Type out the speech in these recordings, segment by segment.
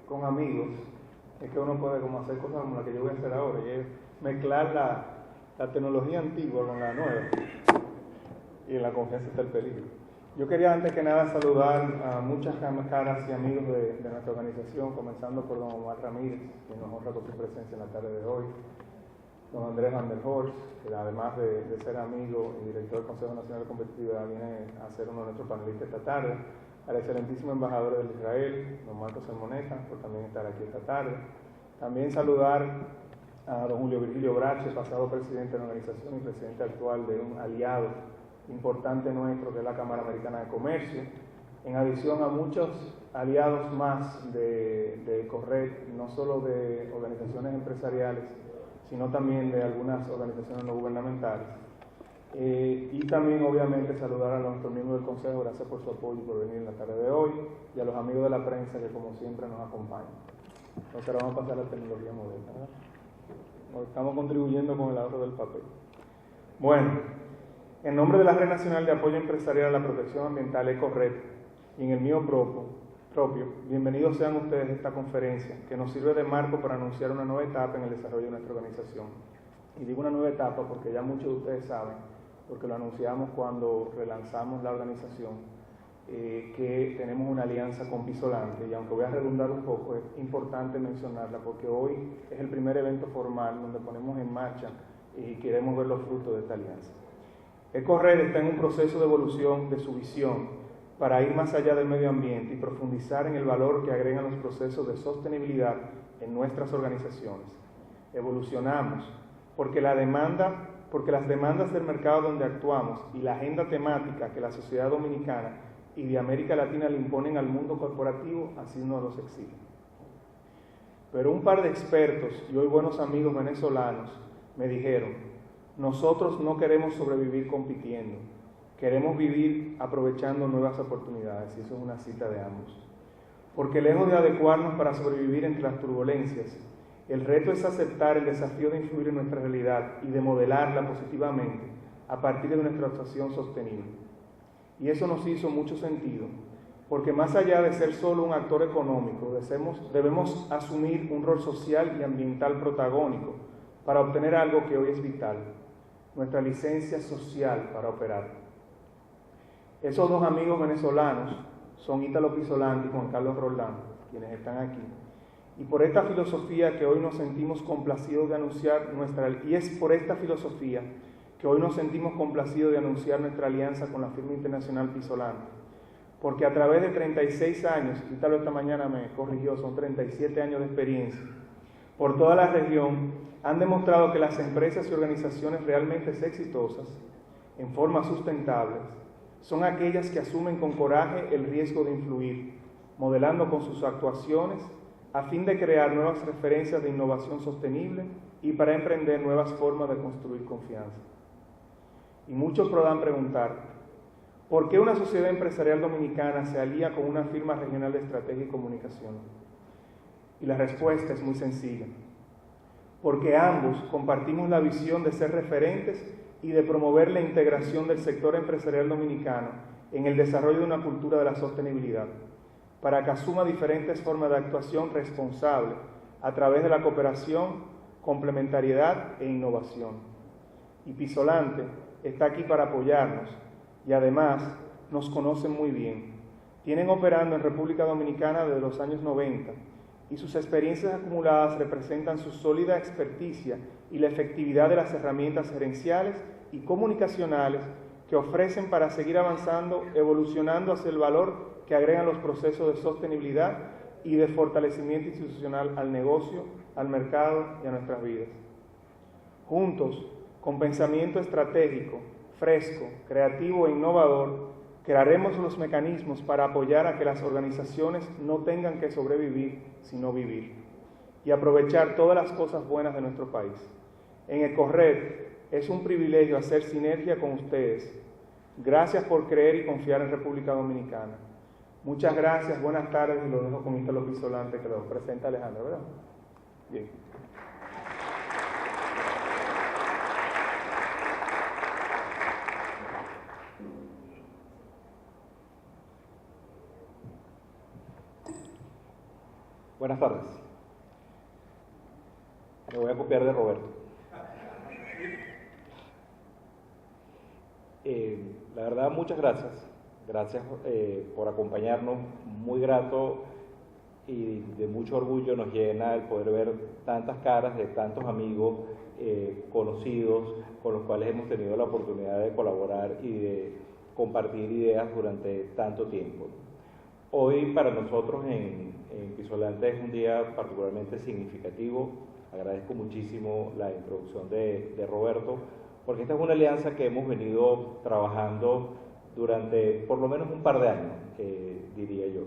con amigos es que uno puede como hacer cosas como la que yo voy a hacer ahora, y es mezclar la tecnología antigua con la nueva, y en la confianza está el peligro. Yo quería antes que nada saludar a muchas caras y amigos de nuestra organización, comenzando por don Omar Ramírez, que nos honra con su presencia en la tarde de hoy, don Andrés Van der Horst, que además de ser amigo y director del Consejo Nacional de Competitividad, viene a ser uno de nuestros panelistas esta tarde, al excelentísimo embajador de Israel, don Marcos Sermoneta, por también estar aquí esta tarde. También saludar a don Julio Virgilio Brache, pasado presidente de la organización y presidente actual de un aliado importante nuestro, que es la Cámara Americana de Comercio, en adición a muchos aliados más de CORRED, no solo de organizaciones empresariales, sino también de algunas organizaciones no gubernamentales. Y también, obviamente, saludar a nuestros miembros del Consejo, gracias por su apoyo y por venir en la tarde de hoy, y a los amigos de la prensa que, como siempre, nos acompañan. Entonces, ahora vamos a pasar a la tecnología moderna, ¿verdad? Estamos contribuyendo con el ahorro del papel. Bueno, en nombre de la Red Nacional de Apoyo Empresarial a la Protección Ambiental, ECORRED, y en el mío propio, bienvenidos sean ustedes a esta conferencia, que nos sirve de marco para anunciar una nueva etapa en el desarrollo de nuestra organización. Y digo una nueva etapa porque ya muchos de ustedes saben, porque lo anunciamos cuando relanzamos la organización, que tenemos una alianza con Pisolante, y aunque voy a redundar un poco, es importante mencionarla porque hoy es el primer evento formal donde ponemos en marcha y queremos ver los frutos de esta alianza. ECORRED está en un proceso de evolución de su visión para ir más allá del medio ambiente y profundizar en el valor que agregan los procesos de sostenibilidad en nuestras organizaciones. Evolucionamos porque las demandas del mercado donde actuamos y la agenda temática que la sociedad dominicana y de América Latina le imponen al mundo corporativo, así nos los exige. Pero un par de expertos y hoy buenos amigos venezolanos me dijeron: nosotros no queremos sobrevivir compitiendo, queremos vivir aprovechando nuevas oportunidades, y eso es una cita de ambos. Porque lejos de adecuarnos para sobrevivir entre las turbulencias, el reto es aceptar el desafío de influir en nuestra realidad y de modelarla positivamente a partir de nuestra actuación sostenible. Y eso nos hizo mucho sentido, porque más allá de ser solo un actor económico, debemos asumir un rol social y ambiental protagónico para obtener algo que hoy es vital: nuestra licencia social para operar. Esos dos amigos venezolanos son Ítalo Pisolante y Juan Carlos Roldán, quienes están aquí. Y por esta filosofía que hoy nos sentimos complacidos de anunciar nuestra alianza con la firma internacional Pisolante. Porque a través de 36 años, Ítalo esta mañana me corrigió, son 37 años de experiencia, por toda la región, han demostrado que las empresas y organizaciones realmente exitosas, en forma sustentables, son aquellas que asumen con coraje el riesgo de influir, modelando con sus actuaciones a fin de crear nuevas referencias de innovación sostenible y para emprender nuevas formas de construir confianza. Y muchos podrán preguntar: ¿por qué una sociedad empresarial dominicana se alía con una firma regional de estrategia y comunicación? Y la respuesta es muy sencilla: porque ambos compartimos la visión de ser referentes y de promover la integración del sector empresarial dominicano en el desarrollo de una cultura de la sostenibilidad, para que asuma diferentes formas de actuación responsable a través de la cooperación, complementariedad e innovación. Y Pisolante está aquí para apoyarnos y además nos conocen muy bien. Tienen operando en República Dominicana desde los años 90 y sus experiencias acumuladas representan su sólida experticia y la efectividad de las herramientas gerenciales y comunicacionales que ofrecen para seguir avanzando, evolucionando hacia el valor que agregan los procesos de sostenibilidad y de fortalecimiento institucional al negocio, al mercado y a nuestras vidas. Juntos, con pensamiento estratégico, fresco, creativo e innovador, crearemos los mecanismos para apoyar a que las organizaciones no tengan que sobrevivir, sino vivir, y aprovechar todas las cosas buenas de nuestro país. En ECORRED es un privilegio hacer sinergia con ustedes. Gracias por creer y confiar en República Dominicana. Muchas gracias, buenas tardes, y lo dejo con Ítalo Pisolante, que lo presenta Alejandro, ¿verdad? Bien. Buenas tardes. Me voy a copiar de Roberto. La verdad, muchas gracias. Gracias por acompañarnos. Muy grato y de mucho orgullo nos llena el poder ver tantas caras de tantos amigos conocidos con los cuales hemos tenido la oportunidad de colaborar y de compartir ideas durante tanto tiempo. Hoy para nosotros en Pisolante es un día particularmente significativo. Agradezco muchísimo la introducción de Roberto, porque esta es una alianza que hemos venido trabajando durante por lo menos un par de años, diría yo.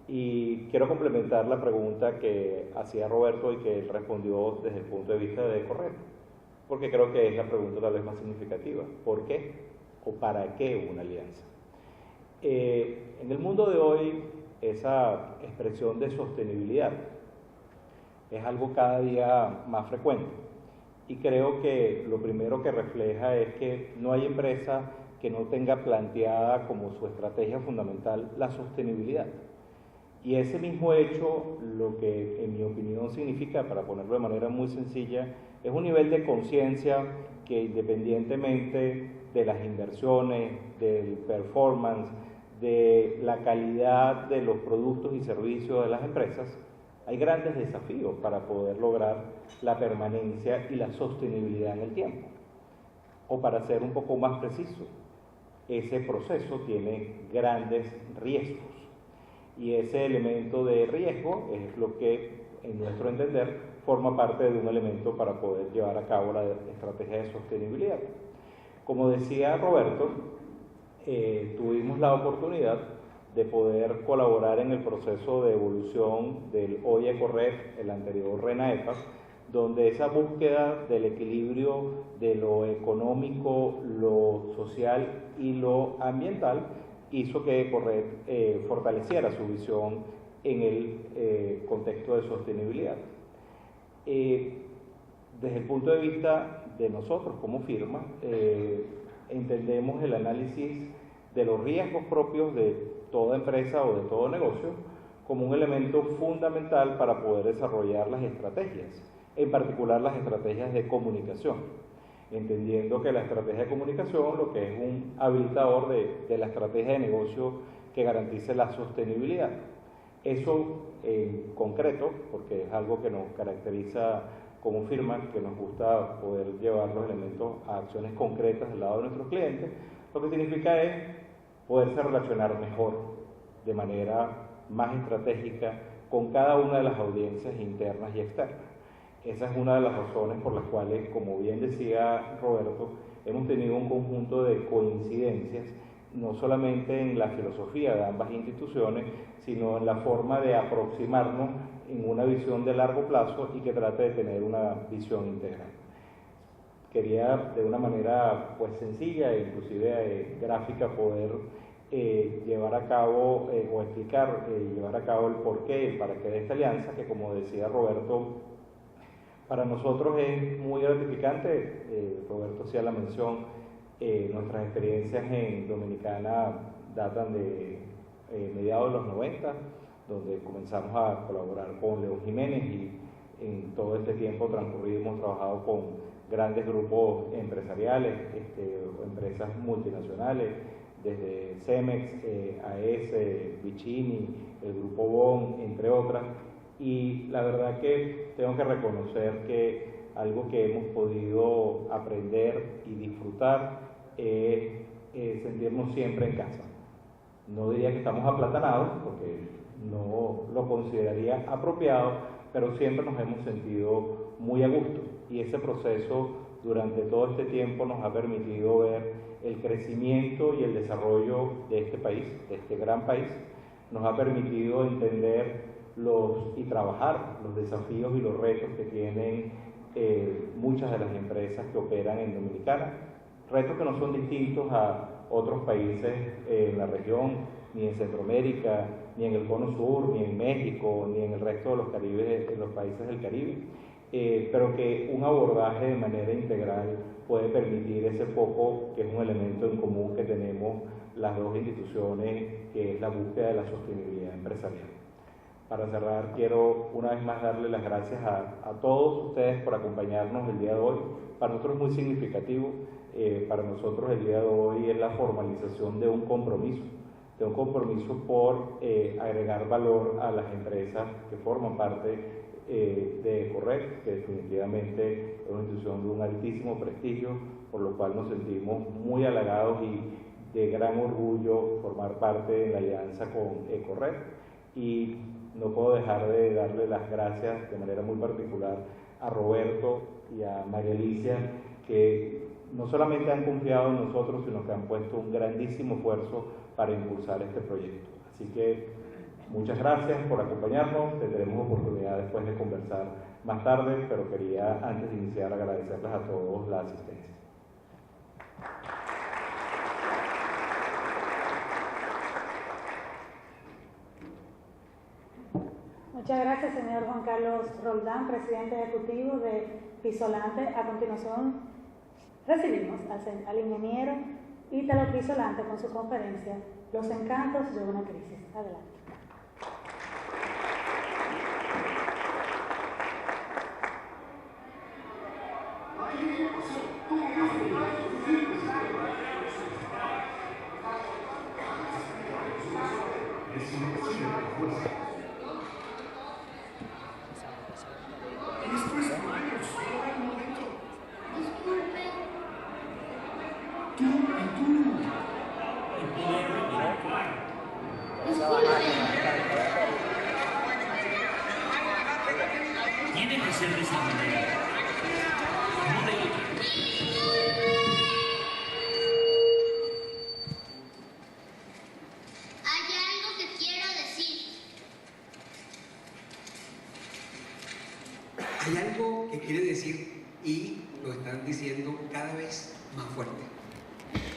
Y quiero complementar la pregunta que hacía Roberto y que él respondió desde el punto de vista de Corred, porque creo que es la pregunta tal vez más significativa. ¿Por qué o para qué una alianza? En el mundo de hoy, esa expresión de sostenibilidad es algo cada día más frecuente. Y creo que lo primero que refleja es que no hay empresa que no tenga planteada como su estrategia fundamental la sostenibilidad. Y ese mismo hecho, lo que en mi opinión significa, para ponerlo de manera muy sencilla, es un nivel de conciencia que independientemente de las inversiones, del performance, de la calidad de los productos y servicios de las empresas, hay grandes desafíos para poder lograr la permanencia y la sostenibilidad en el tiempo. O para ser un poco más preciso, ese proceso tiene grandes riesgos. Y ese elemento de riesgo es lo que, en nuestro entender, forma parte de un elemento para poder llevar a cabo la estrategia de sostenibilidad. Como decía Roberto, tuvimos la oportunidad de poder colaborar en el proceso de evolución del hoy Ecorred, el anterior RENAEPA, donde esa búsqueda del equilibrio de lo económico, lo social y lo ambiental hizo que Ecorred fortaleciera su visión en el contexto de sostenibilidad. Desde el punto de vista de nosotros como firma, entendemos el análisis de los riesgos propios de toda empresa o de todo negocio como un elemento fundamental para poder desarrollar las estrategias, en particular las estrategias de comunicación, entendiendo que la estrategia de comunicación lo que es un habilitador de la estrategia de negocio que garantice la sostenibilidad. Eso en concreto, porque es algo que nos caracteriza como firma, que nos gusta poder llevar los elementos a acciones concretas del lado de nuestros clientes, lo que significa es poderse relacionar mejor, de manera más estratégica, con cada una de las audiencias internas y externas. Esa es una de las razones por las cuales, como bien decía Roberto, hemos tenido un conjunto de coincidencias, no solamente en la filosofía de ambas instituciones, sino en la forma de aproximarnos en una visión de largo plazo y que trate de tener una visión integral. Quería de una manera pues sencilla e inclusive gráfica poder llevar a cabo o explicar, llevar a cabo el porqué y el para qué de esta alianza, que como decía Roberto, para nosotros es muy gratificante. Roberto hacía la mención, nuestras experiencias en Dominicana datan de mediados de los 90, donde comenzamos a colaborar con León Jiménez y en todo este tiempo transcurrido hemos trabajado con grandes grupos empresariales, empresas multinacionales, desde Cemex, AES, Vicini, el Grupo BON, entre otras. Y la verdad que tengo que reconocer que algo que hemos podido aprender y disfrutar es sentirnos siempre en casa. No diría que estamos aplatanados, porque no lo consideraría apropiado, pero siempre nos hemos sentido muy a gusto. Y ese proceso durante todo este tiempo nos ha permitido ver el crecimiento y el desarrollo de este país, de este gran país. Nos ha permitido entender y trabajar los desafíos y los retos que tienen muchas de las empresas que operan en Dominicana, retos que no son distintos a otros países en la región, ni en Centroamérica, ni en el Cono Sur, ni en México, ni en el resto de los países del Caribe, pero que un abordaje de manera integral puede permitir ese foco, que es un elemento en común que tenemos las dos instituciones, que es la búsqueda de la sostenibilidad empresarial. Para cerrar, quiero una vez más darle las gracias a todos ustedes por acompañarnos el día de hoy. Para nosotros es muy significativo, para nosotros el día de hoy es la formalización de un compromiso por agregar valor a las empresas que forman parte de Ecored, que definitivamente es una institución de un altísimo prestigio, por lo cual nos sentimos muy halagados y de gran orgullo formar parte de la alianza con Ecored. Y no puedo dejar de darle las gracias de manera muy particular a Roberto y a María Alicia, que no solamente han confiado en nosotros, sino que han puesto un grandísimo esfuerzo para impulsar este proyecto. Así que muchas gracias por acompañarnos, tendremos oportunidad después de conversar más tarde, pero quería antes de iniciar agradecerles a todos la asistencia. Muchas gracias, señor Juan Carlos Roldán, presidente ejecutivo de Pisolante. A continuación, recibimos al ingeniero Ítalo Pisolante con su conferencia Los encantos de una crisis. Adelante. Tiene que ser de esa manera. No de otra. Hay algo que quiero decir. Hay algo que quiere decir y lo están diciendo cada vez más fuerte.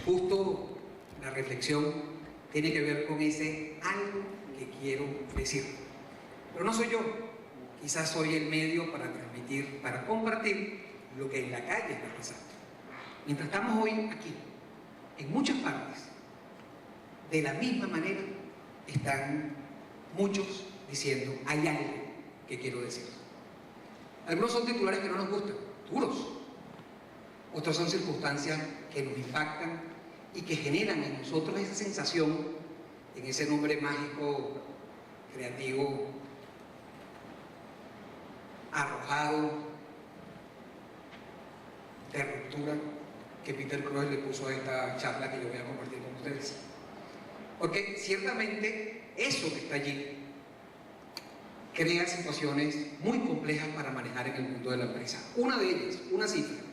Justo la reflexión tiene que ver con ese algo que quiero decir. Pero no soy yo, quizás soy el medio para transmitir, para compartir lo que en la calle está pasando. Mientras estamos hoy aquí, en muchas partes, de la misma manera, están muchos diciendo, hay algo que quiero decir. Algunos son titulares que no nos gustan, duros. Otros son circunstancias que nos impactan y que generan en nosotros esa sensación, en ese nombre mágico, creativo, arrojado, de ruptura, que Peter Croix le puso a esta charla que yo voy a compartir con ustedes. Porque ciertamente eso que está allí crea situaciones muy complejas para manejar en el mundo de la empresa. Una de ellas, una cifra.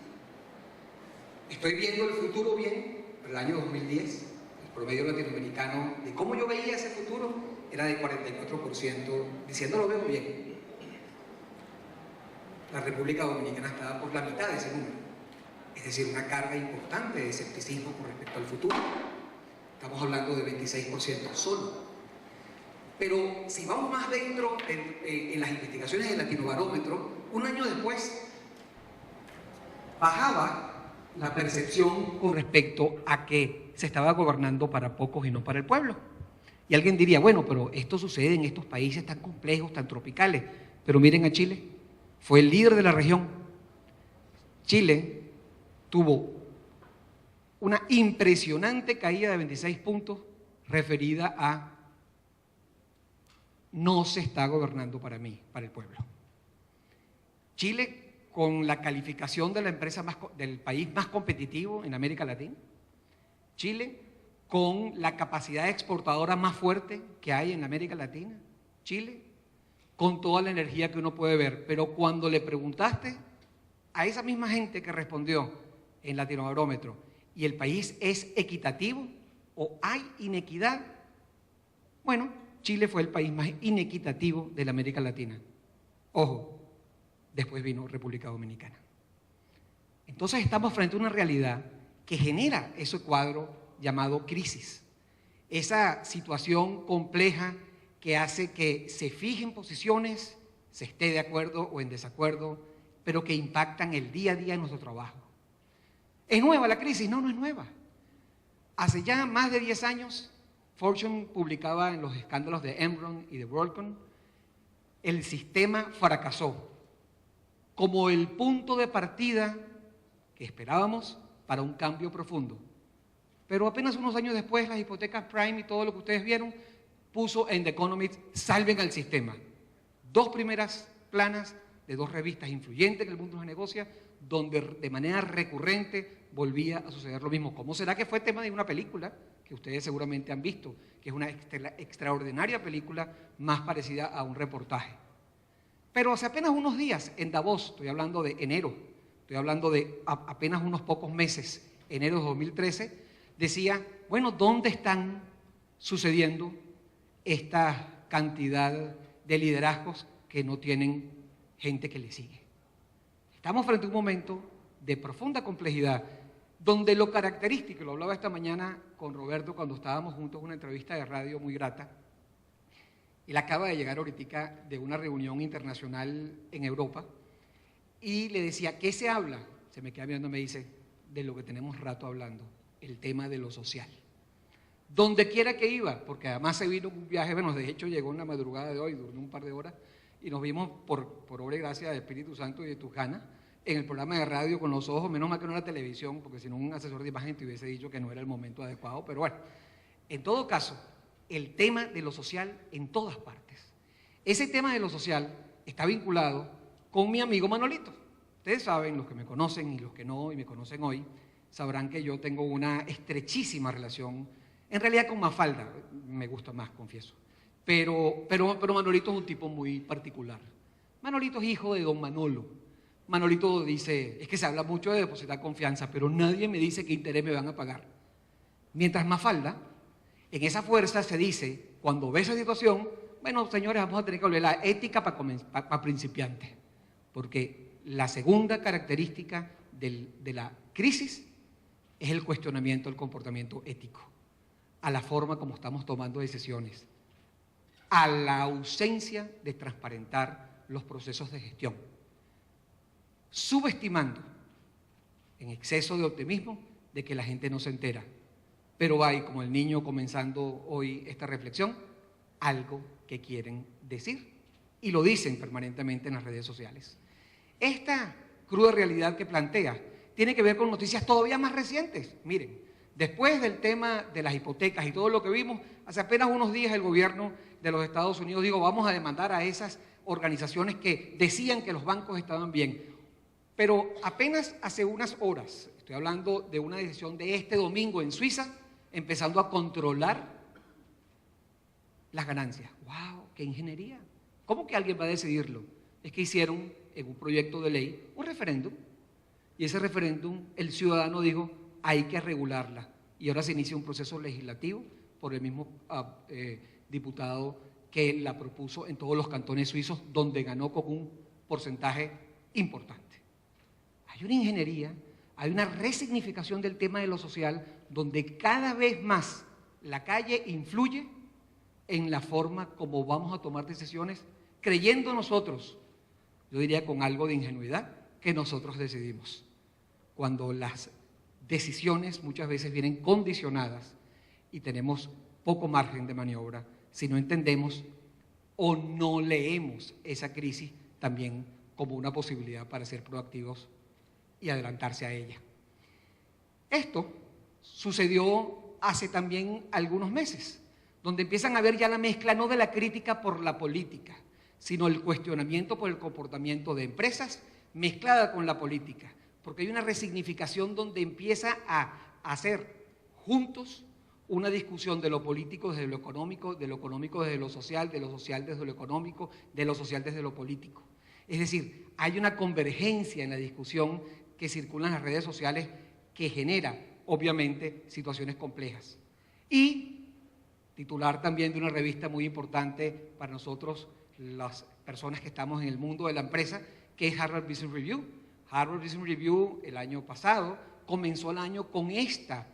Estoy viendo el futuro bien, el año 2010, el promedio latinoamericano de cómo yo veía ese futuro era de 44%, diciendo lo veo bien. La República Dominicana estaba por la mitad de ese número, es decir, una carga importante de escepticismo con respecto al futuro. Estamos hablando de 26% solo. Pero si vamos más dentro en las investigaciones del Latinobarómetro, un año después bajaba la percepción con respecto a que se estaba gobernando para pocos y no para el pueblo. Y alguien diría, bueno, pero esto sucede en estos países tan complejos, tan tropicales. Pero miren a Chile, fue el líder de la región. Chile tuvo una impresionante caída de 26 puntos referida a no se está gobernando para mí, para el pueblo. Chile, con la calificación de la empresa del país más competitivo en América Latina. Chile, con la capacidad exportadora más fuerte que hay en América Latina. Chile, con toda la energía que uno puede ver. Pero cuando le preguntaste a esa misma gente que respondió en Latinobarómetro, ¿y el país es equitativo o hay inequidad? Bueno, Chile fue el país más inequitativo de la América Latina. Ojo, después vino República Dominicana. Entonces estamos frente a una realidad que genera ese cuadro llamado crisis. Esa situación compleja que hace que se fijen posiciones, se esté de acuerdo o en desacuerdo, pero que impactan el día a día en nuestro trabajo. ¿Es nueva la crisis? No, no es nueva. Hace ya más de 10 años, Fortune publicaba en los escándalos de Enron y de WorldCom el sistema fracasó como el punto de partida que esperábamos para un cambio profundo. Pero apenas unos años después, las hipotecas prime y todo lo que ustedes vieron, puso en The Economist, salven al sistema. 2 primeras planas de 2 revistas influyentes en el mundo de los negocios, donde de manera recurrente volvía a suceder lo mismo. ¿Cómo será que fue tema de una película que ustedes seguramente han visto, que es una extraordinaria película más parecida a un reportaje? Pero hace apenas unos días, en Davos, estoy hablando de enero, estoy hablando de apenas unos pocos meses, enero de 2013, decía, bueno, ¿dónde están sucediendo esta cantidad de liderazgos que no tienen gente que le sigue? Estamos frente a un momento de profunda complejidad, donde lo característico, lo hablaba esta mañana con Roberto cuando estábamos juntos en una entrevista de radio muy grata. Él acaba de llegar ahorita de una reunión internacional en Europa y le decía, ¿qué se habla? Se me queda mirando y me dice, de lo que tenemos rato hablando, el tema de lo social. Donde quiera que iba, porque además se vino un viaje, bueno, de hecho llegó en la madrugada de hoy, duró un par de horas, y nos vimos por obra y gracia del Espíritu Santo y de tu ganas, en el programa de radio con los ojos, menos mal que no era televisión, porque si no un asesor de imagen te hubiese dicho que no era el momento adecuado, pero bueno, en todo caso, el tema de lo social en todas partes. Ese tema de lo social está vinculado con mi amigo Manolito. Ustedes saben, los que me conocen y los que no y me conocen hoy, sabrán que yo tengo una estrechísima relación, en realidad con Mafalda, me gusta más, confieso, pero Manolito es un tipo muy particular. Manolito es hijo de don Manolo. Manolito dice, es que se habla mucho de depositar confianza, pero nadie me dice qué interés me van a pagar. Mientras Mafalda, en esa fuerza se dice, cuando ve esa situación, bueno, señores, vamos a tener que volver a la ética para principiantes, porque la segunda característica de la crisis es el cuestionamiento del comportamiento ético, a la forma como estamos tomando decisiones, a la ausencia de transparentar los procesos de gestión, subestimando en exceso de optimismo de que la gente no se entera. Pero hay, como el niño comenzando hoy esta reflexión, algo que quieren decir y lo dicen permanentemente en las redes sociales. Esta cruda realidad que plantea tiene que ver con noticias todavía más recientes. Miren, después del tema de las hipotecas y todo lo que vimos, hace apenas unos días el gobierno de los Estados Unidos dijo, vamos a demandar a esas organizaciones que decían que los bancos estaban bien. Pero apenas hace unas horas, estoy hablando de una decisión de este domingo en Suiza, empezando a controlar las ganancias. ¡Wow! ¡Qué ingeniería! ¿Cómo que alguien va a decidirlo? Es que hicieron en un proyecto de ley un referéndum y ese referéndum el ciudadano dijo hay que regularla y ahora se inicia un proceso legislativo por el mismo diputado que la propuso en todos los cantones suizos donde ganó con un porcentaje importante. Hay una ingeniería, hay una resignificación del tema de lo social donde cada vez más la calle influye en la forma como vamos a tomar decisiones, creyendo nosotros, yo diría con algo de ingenuidad, que nosotros decidimos. Cuando las decisiones muchas veces vienen condicionadas y tenemos poco margen de maniobra si no entendemos o no leemos esa crisis también como una posibilidad para ser proactivos y adelantarse a ella. Esto sucedió hace también algunos meses, donde empiezan a ver ya la mezcla no de la crítica por la política, sino el cuestionamiento por el comportamiento de empresas mezclada con la política, porque hay una resignificación donde empieza a hacer juntos una discusión de lo político desde lo económico, de lo económico desde lo social, de lo social desde lo económico, de lo social desde lo político. Es decir, hay una convergencia en la discusión que circula en las redes sociales que genera, obviamente, situaciones complejas. Y titular también de una revista muy importante para nosotros, las personas que estamos en el mundo de la empresa, que es Harvard Business Review. Harvard Business Review el año pasado comenzó el año con esta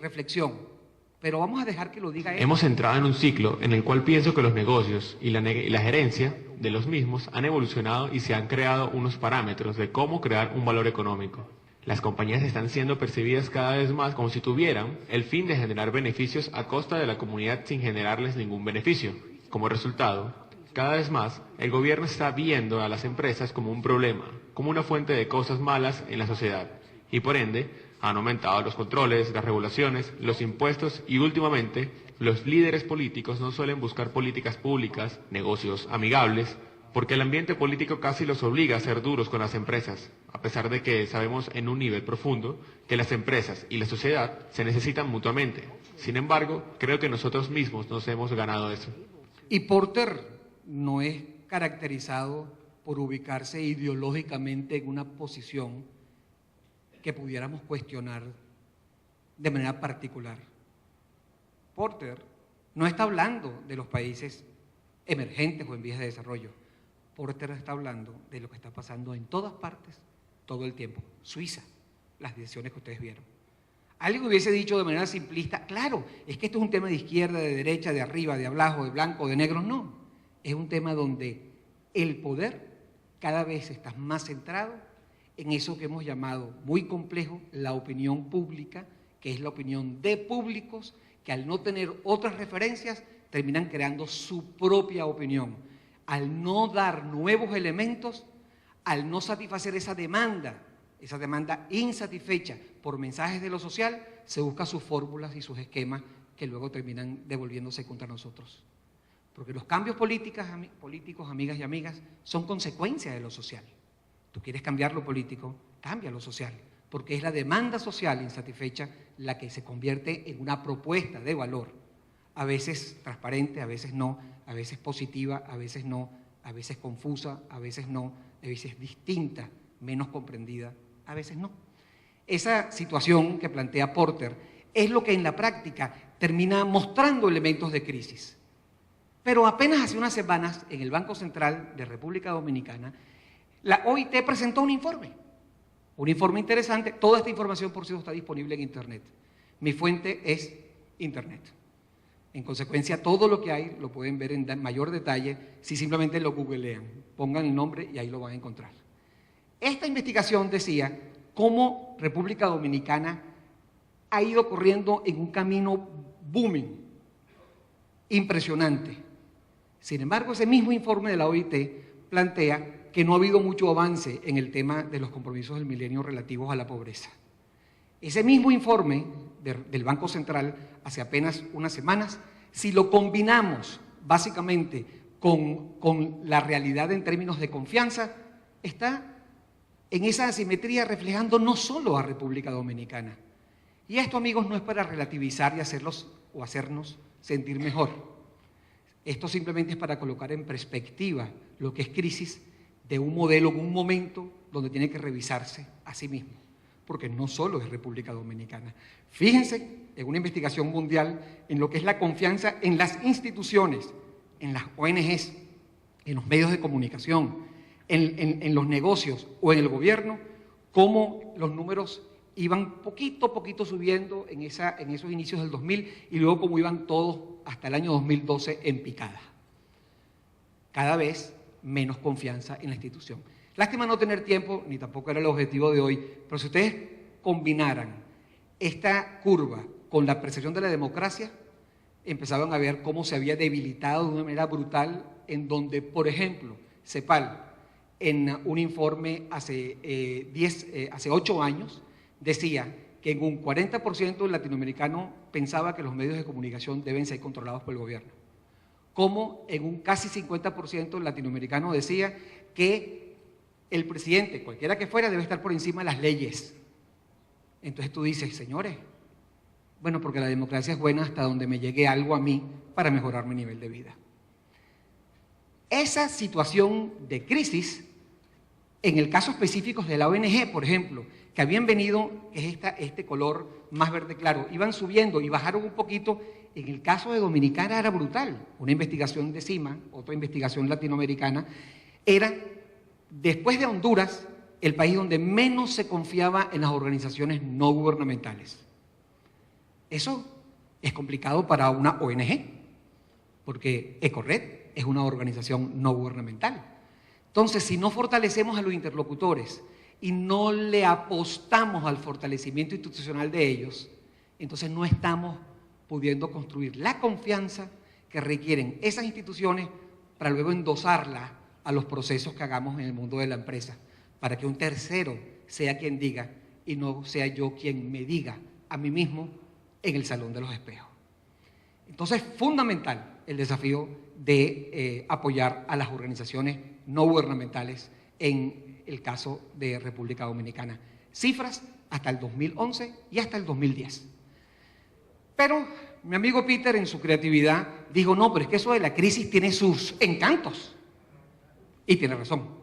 reflexión, pero vamos a dejar que lo diga él. Hemos entrado en un ciclo en el cual pienso que los negocios y la gerencia de los mismos han evolucionado y se han creado unos parámetros de cómo crear un valor económico. Las compañías están siendo percibidas cada vez más como si tuvieran el fin de generar beneficios a costa de la comunidad sin generarles ningún beneficio. Como resultado, Cada vez más, el gobierno está viendo a las empresas como un problema, como una fuente de cosas malas en la sociedad, y por ende, han aumentado los controles, las regulaciones, los impuestos y últimamente, los líderes políticos no suelen buscar políticas públicas, negocios amigables, porque el ambiente político casi los obliga a ser duros con las empresas, a pesar de que sabemos en un nivel profundo que las empresas y la sociedad se necesitan mutuamente. Sin embargo, creo que nosotros mismos nos hemos ganado eso. Y Porter no es caracterizado por ubicarse ideológicamente en una posición que pudiéramos cuestionar de manera particular. Porter no está hablando de los países emergentes o en vías de desarrollo. Porter está hablando de lo que está pasando en todas partes, todo el tiempo. Suiza, las decisiones que ustedes vieron. Alguien hubiese dicho de manera simplista, claro, es que esto es un tema de izquierda, de derecha, de arriba, de abajo, de blanco, de negro. No, es un tema donde el poder cada vez está más centrado en eso que hemos llamado muy complejo, la opinión pública, que es la opinión de públicos que al no tener otras referencias terminan creando su propia opinión. Al no dar nuevos elementos, al no satisfacer esa demanda insatisfecha por mensajes de lo social, se busca sus fórmulas y sus esquemas que luego terminan devolviéndose contra nosotros. Porque los cambios políticos, amigas y amigas, son consecuencia de lo social. Tú quieres cambiar lo político, cambia lo social, porque es la demanda social insatisfecha la que se convierte en una propuesta de valor, a veces transparente, a veces no, a veces positiva, a veces no, a veces confusa, a veces no, a veces distinta, menos comprendida, a veces no. Esa situación que plantea Porter es lo que en la práctica termina mostrando elementos de crisis. Pero apenas hace unas semanas, en el Banco Central de República Dominicana, la OIT presentó un informe interesante. Toda esta información, por cierto, está disponible en Internet. Mi fuente es Internet. En consecuencia, todo lo que hay lo pueden ver en mayor detalle si simplemente lo googlean. Pongan el nombre y ahí lo van a encontrar. Esta investigación decía cómo República Dominicana ha ido corriendo en un camino booming, impresionante. Sin embargo, ese mismo informe de la OIT plantea que no ha habido mucho avance en el tema de los compromisos del milenio relativos a la pobreza. Ese mismo informe del Banco Central, hace apenas unas semanas, si lo combinamos básicamente con la realidad en términos de confianza, está en esa asimetría reflejando no solo a República Dominicana. Y esto, amigos, no es para relativizar y hacernos sentir mejor. Esto simplemente es para colocar en perspectiva lo que es crisis de un modelo en un momento donde tiene que revisarse a sí mismo, porque no solo es República Dominicana. Fíjense en una investigación mundial en lo que es la confianza en las instituciones, en las ONGs, en los medios de comunicación, en los negocios o en el gobierno, cómo los números iban poquito a poquito subiendo en esos inicios del 2000 y luego cómo iban todos hasta el año 2012 en picada. Cada vez menos confianza en la institución. Lástima no tener tiempo, ni tampoco era el objetivo de hoy, pero si ustedes combinaran esta curva con la percepción de la democracia, empezaban a ver cómo se había debilitado de una manera brutal, en donde, por ejemplo, CEPAL, en un informe hace 8 años, decía que en un 40% del latinoamericano pensaba que los medios de comunicación deben ser controlados por el gobierno. Como en un casi 50% latinoamericano decía que el presidente, cualquiera que fuera, debe estar por encima de las leyes. Entonces tú dices, señores, bueno, porque la democracia es buena hasta donde me llegue algo a mí para mejorar mi nivel de vida. Esa situación de crisis, en el caso específico de la ONG, por ejemplo, que habían venido, que es este color más verde claro, iban subiendo y bajaron un poquito. En el caso de Dominicana era brutal. Una investigación de CIMA, otra investigación latinoamericana, era, después de Honduras, el país donde menos se confiaba en las organizaciones no gubernamentales. Eso es complicado para una ONG, porque EcoRed es una organización no gubernamental. Entonces, si no fortalecemos a los interlocutores y no le apostamos al fortalecimiento institucional de ellos, entonces no estamos pudiendo construir la confianza que requieren esas instituciones para luego endosarla a los procesos que hagamos en el mundo de la empresa, para que un tercero sea quien diga y no sea yo quien me diga a mí mismo en el salón de los espejos. Entonces, fundamental el desafío de apoyar a las organizaciones no gubernamentales en el caso de República Dominicana. Cifras hasta el 2011 y hasta el 2010. Pero mi amigo Peter, en su creatividad, dijo, no, pero es que eso de la crisis tiene sus encantos. Y tiene razón.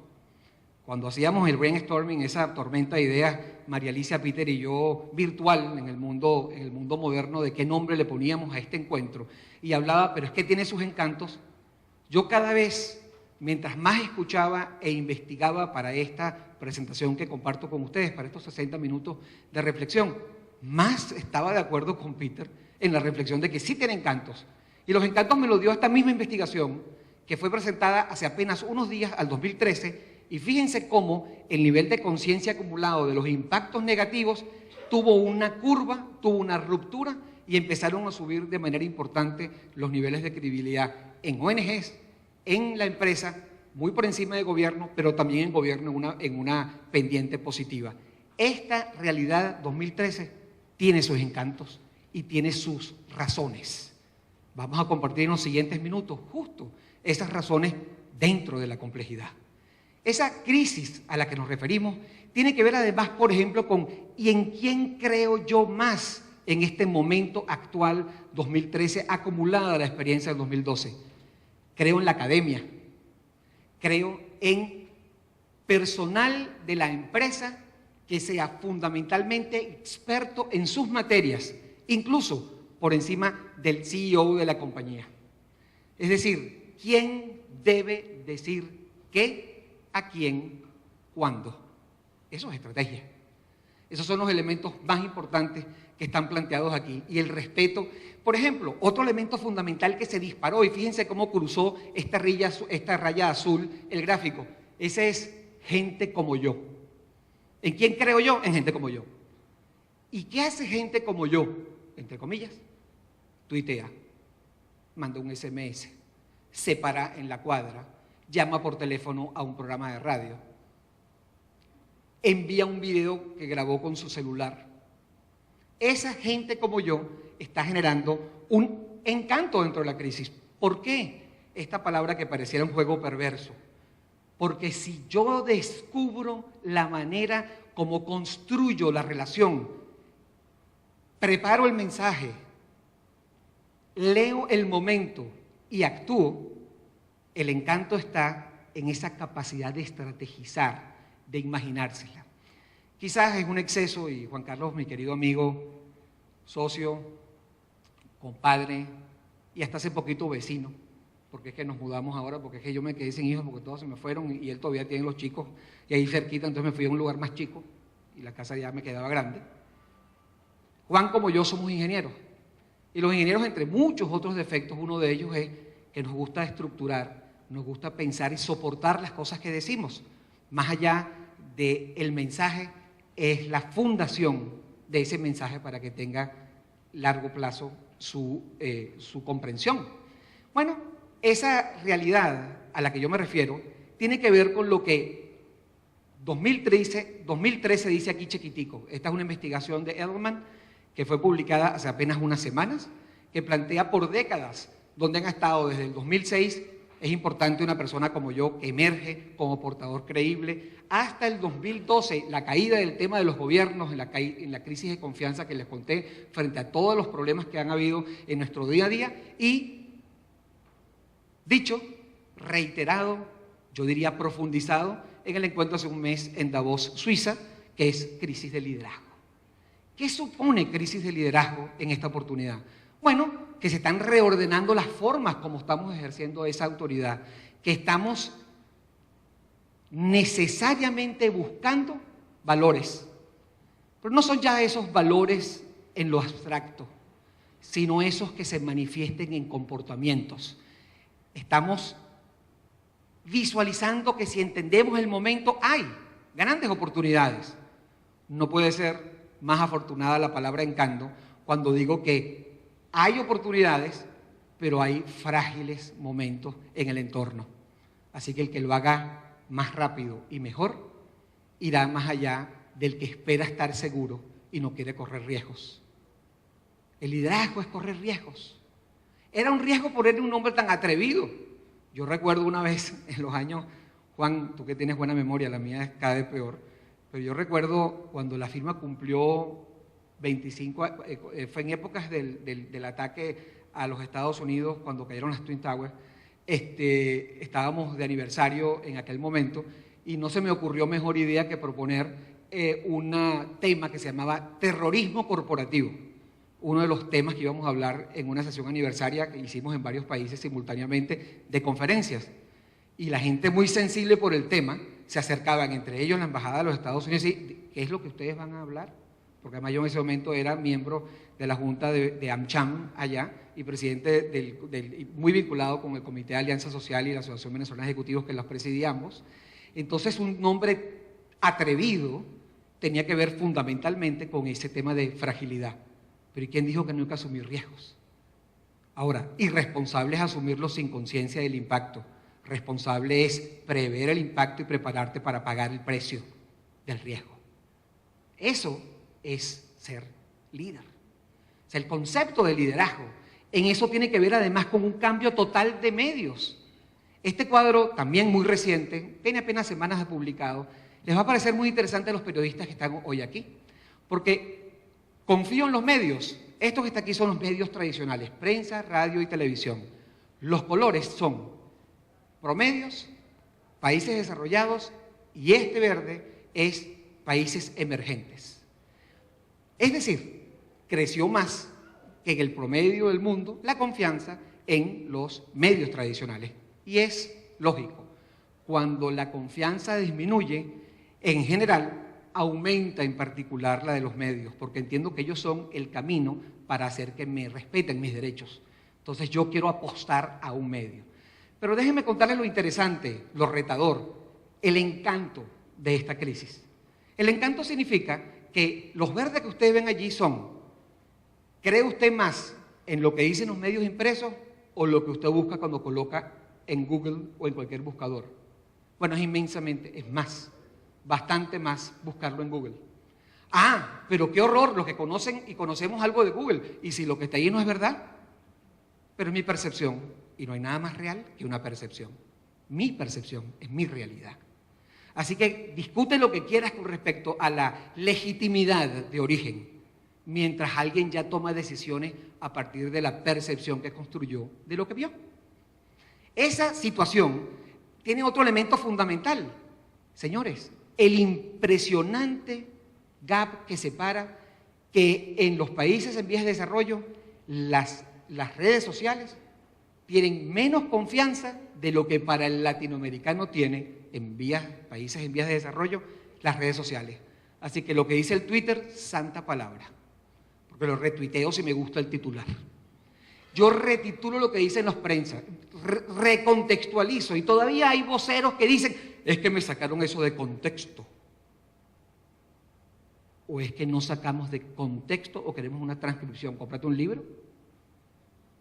Cuando hacíamos el brainstorming, esa tormenta de ideas, María Alicia, Peter y yo, virtual, en el mundo moderno, de qué nombre le poníamos a este encuentro, y hablaba, pero es que tiene sus encantos, yo cada vez, mientras más escuchaba e investigaba para esta presentación que comparto con ustedes, para estos 60 minutos de reflexión, más estaba de acuerdo con Peter en la reflexión de que sí tiene encantos. Y los encantos me los dio esta misma investigación, que fue presentada hace apenas unos días, al 2013, y fíjense cómo el nivel de conciencia acumulado de los impactos negativos tuvo una curva, tuvo una ruptura, y empezaron a subir de manera importante los niveles de credibilidad en ONGs, en la empresa, muy por encima del gobierno, pero también en gobierno en una pendiente positiva. Esta realidad 2013 tiene sus encantos y tiene sus razones. Vamos a compartir en los siguientes minutos justo esas razones dentro de la complejidad. Esa crisis a la que nos referimos tiene que ver además, por ejemplo, con ¿y en quién creo yo más en este momento actual 2013 acumulada la experiencia del 2012? Creo en la academia, creo en personal de la empresa que sea fundamentalmente experto en sus materias, incluso por encima del CEO de la compañía. Es decir, ¿quién debe decir qué, a quién, cuándo? Eso es estrategia. Esos son los elementos más importantes que están planteados aquí. Y el respeto, por ejemplo, otro elemento fundamental que se disparó, y fíjense cómo cruzó esta raya azul, el gráfico, ese es gente como yo. ¿En quién creo yo? En gente como yo. ¿Y qué hace gente como yo? Entre comillas, tuitea, manda un SMS, se para en la cuadra, llama por teléfono a un programa de radio, envía un video que grabó con su celular. Esa gente como yo está generando un encanto dentro de la crisis. ¿Por qué esta palabra que pareciera un juego perverso? Porque si yo descubro la manera como construyo la relación, preparo el mensaje, leo el momento y actúo, el encanto está en esa capacidad de estrategizar, de imaginársela. Quizás es un exceso, y Juan Carlos, mi querido amigo, socio, compadre, y hasta hace poquito vecino, porque es que nos mudamos ahora, porque es que yo me quedé sin hijos, porque todos se me fueron, y él todavía tiene los chicos, y ahí cerquita, entonces me fui a un lugar más chico, y la casa ya me quedaba grande. Juan, como yo, somos ingenieros, y los ingenieros, entre muchos otros defectos, uno de ellos es que nos gusta estructurar, nos gusta pensar y soportar las cosas que decimos. Más allá del mensaje, es la fundación de ese mensaje para que tenga largo plazo su comprensión. Bueno, esa realidad a la que yo me refiero tiene que ver con lo que 2013 dice aquí chiquitico. Esta es una investigación de Edelman que fue publicada hace apenas unas semanas, que plantea por décadas donde han estado desde el 2006. Es importante una persona como yo que emerge como portador creíble, hasta el 2012, la caída del tema de los gobiernos, en la crisis de confianza que les conté, frente a todos los problemas que han habido en nuestro día a día, y dicho, reiterado, yo diría profundizado, en el encuentro hace un mes en Davos, Suiza, que es crisis de liderazgo. ¿Qué supone crisis de liderazgo en esta oportunidad? Bueno, que se están reordenando las formas como estamos ejerciendo esa autoridad, que estamos necesariamente buscando valores, pero no son ya esos valores en lo abstracto, sino esos que se manifiesten en comportamientos. Estamos visualizando que si entendemos el momento hay grandes oportunidades. No puede ser más afortunada la palabra encanto cuando digo que hay oportunidades, pero hay frágiles momentos en el entorno. Así que el que lo haga más rápido y mejor irá más allá del que espera estar seguro y no quiere correr riesgos. El liderazgo es correr riesgos. Era un riesgo ponerle un nombre tan atrevido. Yo recuerdo una vez en los años, Juan, tú que tienes buena memoria, la mía es cada vez peor, pero yo recuerdo cuando la firma cumplió 25, fue en épocas del ataque a los Estados Unidos, cuando cayeron las Twin Towers, estábamos de aniversario en aquel momento y no se me ocurrió mejor idea que proponer un tema que se llamaba terrorismo corporativo, uno de los temas que íbamos a hablar en una sesión aniversaria que hicimos en varios países simultáneamente de conferencias. Y la gente muy sensible por el tema se acercaban, entre ellos la Embajada de los Estados Unidos, y ¿qué es lo que ustedes van a hablar? Porque además yo en ese momento era miembro de la Junta de AmCham allá y presidente muy vinculado con el Comité de Alianza Social y la Asociación Venezolana de Ejecutivos que los presidíamos. Entonces un nombre atrevido tenía que ver fundamentalmente con ese tema de fragilidad. Pero ¿y quién dijo que no hay que asumir riesgos? Ahora, irresponsable es asumirlos sin conciencia del impacto. Responsable es prever el impacto y prepararte para pagar el precio del riesgo. Eso es ser líder. O sea, el concepto de liderazgo, en eso tiene que ver además con un cambio total de medios. Este cuadro, también muy reciente, tiene apenas semanas de publicado, les va a parecer muy interesante a los periodistas que están hoy aquí, porque confío en los medios. Estos que están aquí son los medios tradicionales, prensa, radio y televisión. Los colores son promedios, países desarrollados, y este verde es países emergentes. Es decir, creció más que en el promedio del mundo la confianza en los medios tradicionales. Y es lógico, cuando la confianza disminuye, en general aumenta en particular la de los medios, porque entiendo que ellos son el camino para hacer que me respeten mis derechos. Entonces yo quiero apostar a un medio. Pero déjenme contarles lo interesante, lo retador, el encanto de esta crisis. El encanto significa que los verdes que ustedes ven allí son, ¿cree usted más en lo que dicen los medios impresos o lo que usted busca cuando coloca en Google o en cualquier buscador? Bueno, es inmensamente, es más, bastante más buscarlo en Google. Ah, pero qué horror, los que conocen y conocemos algo de Google, y si lo que está ahí no es verdad, pero es mi percepción, y no hay nada más real que una percepción. Mi percepción es mi realidad. Así que discute lo que quieras con respecto a la legitimidad de origen, mientras alguien ya toma decisiones a partir de la percepción que construyó de lo que vio. Esa situación tiene otro elemento fundamental. Señores, el impresionante gap que separa que en los países en vías de desarrollo las redes sociales tienen menos confianza de lo que para el latinoamericano tiene en países en vías de desarrollo las redes sociales. Así que lo que dice el Twitter, santa palabra, porque lo retuiteo si me gusta el titular. Yo retitulo lo que dicen los prensas, recontextualizo, y todavía hay voceros que dicen, es que me sacaron eso de contexto. ¿O es que no sacamos de contexto o queremos una transcripción? Cómprate un libro.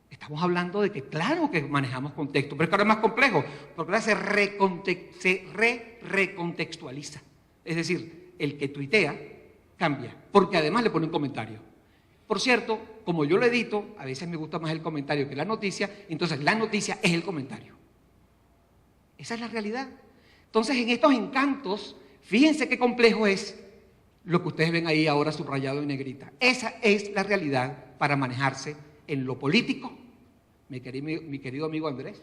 Estamos hablando de que claro que manejamos contexto, pero es que ahora es más complejo, porque ahora se recontextualiza. Es decir, el que tuitea cambia, porque además le pone un comentario. Por cierto, como yo lo edito, a veces me gusta más el comentario que la noticia, entonces la noticia es el comentario. Esa es la realidad. Entonces, en estos encantos, fíjense qué complejo es lo que ustedes ven ahí ahora subrayado en negrita. Esa es la realidad para manejarse en lo político, mi querido amigo Andrés,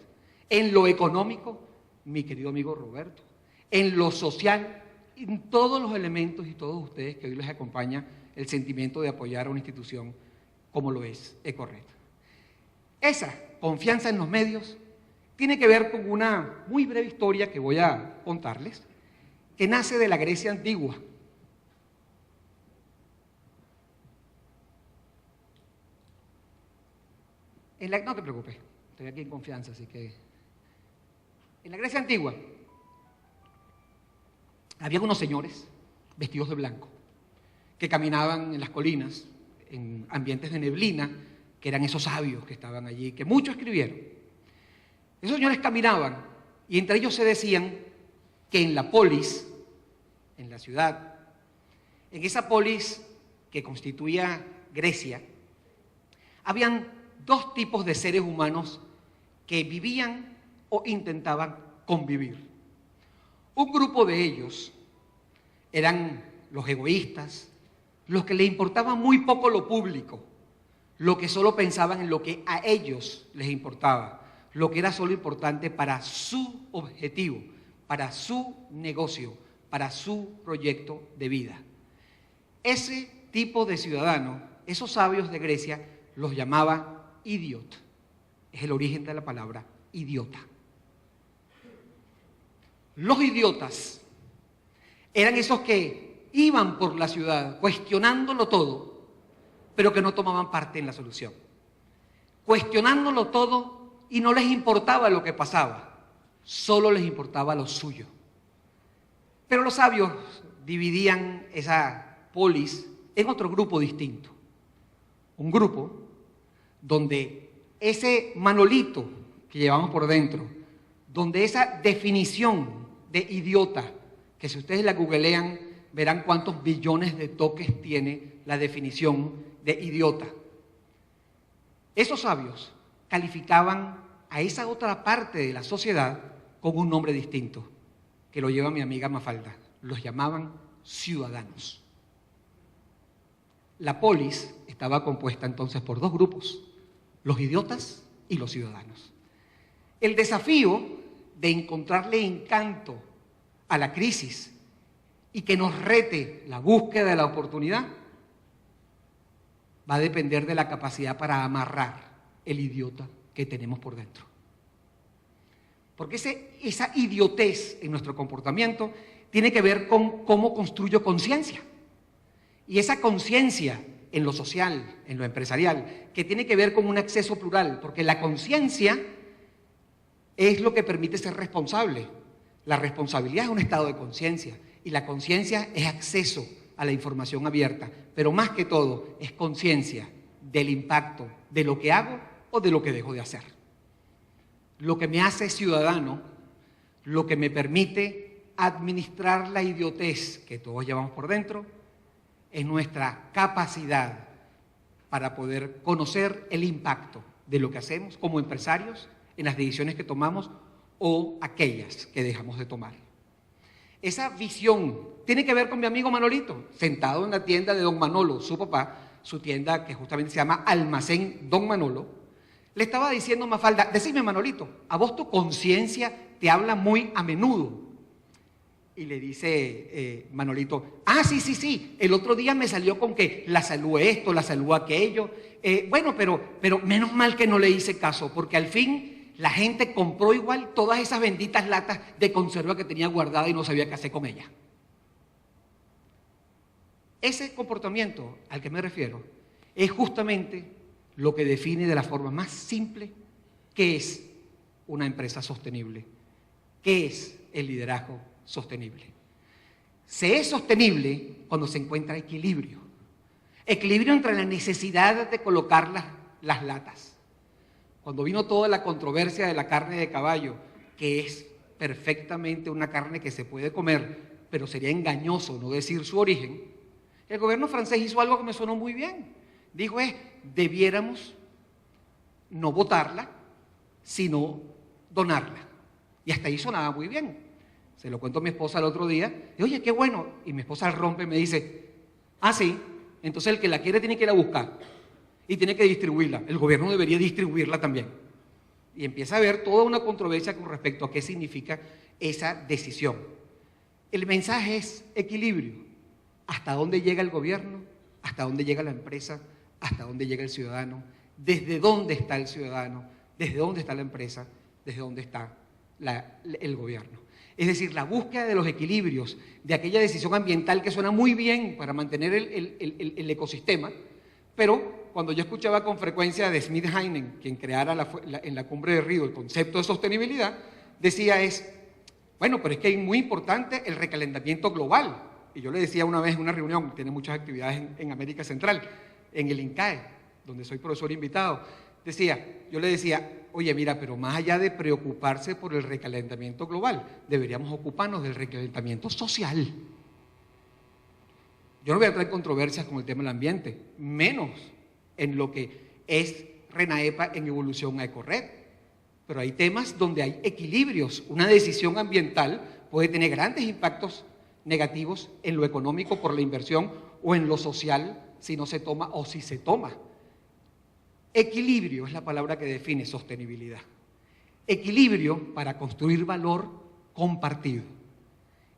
en lo económico, mi querido amigo Roberto, en lo social, en todos los elementos y todos ustedes que hoy les acompaña el sentimiento de apoyar a una institución como lo es Ecored. Esa confianza en los medios tiene que ver con una muy breve historia que voy a contarles, que nace de la Grecia antigua. No te preocupes, estoy aquí en confianza, así que... En la Grecia antigua había unos señores vestidos de blanco que caminaban en las colinas, en ambientes de neblina, que eran esos sabios que estaban allí, que muchos escribieron. Esos señores caminaban y entre ellos se decían que en la polis, en la ciudad, en esa polis que constituía Grecia, habían dos tipos de seres humanos que vivían o intentaban convivir. Un grupo de ellos eran los egoístas, los que les importaba muy poco lo público, lo que solo pensaban en lo que a ellos les importaba, lo que era solo importante para su objetivo, para su negocio, para su proyecto de vida. Ese tipo de ciudadanos, esos sabios de Grecia, los llamaba idiot. Es el origen de la palabra idiota. Los idiotas eran esos que iban por la ciudad cuestionándolo todo, pero que no tomaban parte en la solución. Cuestionándolo todo y no les importaba lo que pasaba, solo les importaba lo suyo. Pero los sabios dividían esa polis en otro grupo distinto. Un grupo donde ese manolito que llevamos por dentro, donde esa definición de idiota, que si ustedes la googlean, verán cuántos billones de toques tiene la definición de idiota. Esos sabios calificaban a esa otra parte de la sociedad con un nombre distinto, que lo lleva mi amiga Mafalda. Los llamaban ciudadanos. La polis estaba compuesta entonces por dos grupos, los idiotas y los ciudadanos. El desafío de encontrarle encanto a la crisis y que nos rete la búsqueda de la oportunidad va a depender de la capacidad para amarrar el idiota que tenemos por dentro. Porque esa idiotez en nuestro comportamiento tiene que ver con cómo construyo conciencia. Y esa conciencia en lo social, en lo empresarial, que tiene que ver con un acceso plural, porque la conciencia es lo que permite ser responsable. La responsabilidad es un estado de conciencia y la conciencia es acceso a la información abierta, pero más que todo es conciencia del impacto de lo que hago o de lo que dejo de hacer. Lo que me hace ciudadano, lo que me permite administrar la idiotez que todos llevamos por dentro, es nuestra capacidad para poder conocer el impacto de lo que hacemos como empresarios en las decisiones que tomamos o aquellas que dejamos de tomar. Esa visión tiene que ver con mi amigo Manolito, sentado en la tienda de don Manolo, su papá, su tienda que justamente se llama Almacén Don Manolo. Le estaba diciendo Mafalda, decime Manolito, a vos tu conciencia te habla muy a menudo. Y le dice Manolito, sí, el otro día me salió con que la salud esto, la salud aquello. Bueno, pero menos mal que no le hice caso, porque al fin la gente compró igual todas esas benditas latas de conserva que tenía guardada y no sabía qué hacer con ellas. Ese comportamiento al que me refiero es justamente lo que define de la forma más simple qué es una empresa sostenible, qué es el liderazgo sostenible. Se es sostenible cuando se encuentra equilibrio. Equilibrio entre la necesidad de colocar las latas. Cuando vino toda la controversia de la carne de caballo, que es perfectamente una carne que se puede comer, pero sería engañoso no decir su origen, el gobierno francés hizo algo que me sonó muy bien. Dijo, debiéramos no botarla, sino donarla. Y hasta ahí sonaba muy bien. Se lo cuento a mi esposa el otro día, y oye, qué bueno. Y mi esposa rompe y me dice, sí, entonces el que la quiere tiene que ir a buscar y tiene que distribuirla. El gobierno debería distribuirla también. Y empieza a haber toda una controversia con respecto a qué significa esa decisión. El mensaje es equilibrio. ¿Hasta dónde llega el gobierno? ¿Hasta dónde llega la empresa? ¿Hasta dónde llega el ciudadano? ¿Desde dónde está el ciudadano? ¿Desde dónde está la empresa? ¿Desde dónde está el gobierno? Es decir, la búsqueda de los equilibrios, de aquella decisión ambiental que suena muy bien para mantener el ecosistema, pero cuando yo escuchaba con frecuencia de Smith Heinen, quien creara en la cumbre de Río el concepto de sostenibilidad, decía bueno, pero es que es muy importante el recalentamiento global. Y yo le decía una vez en una reunión, tiene muchas actividades en América Central, en el INCAE, donde soy profesor invitado, yo le decía, oye, mira, pero más allá de preocuparse por el recalentamiento global, deberíamos ocuparnos del recalentamiento social. Yo no voy a traer controversias con el tema del ambiente, menos en lo que es RENAEPA en evolución a EcoRed. Pero hay temas donde hay equilibrios. Una decisión ambiental puede tener grandes impactos negativos en lo económico por la inversión o en lo social si no se toma o si se toma. Equilibrio es la palabra que define sostenibilidad. Equilibrio para construir valor compartido.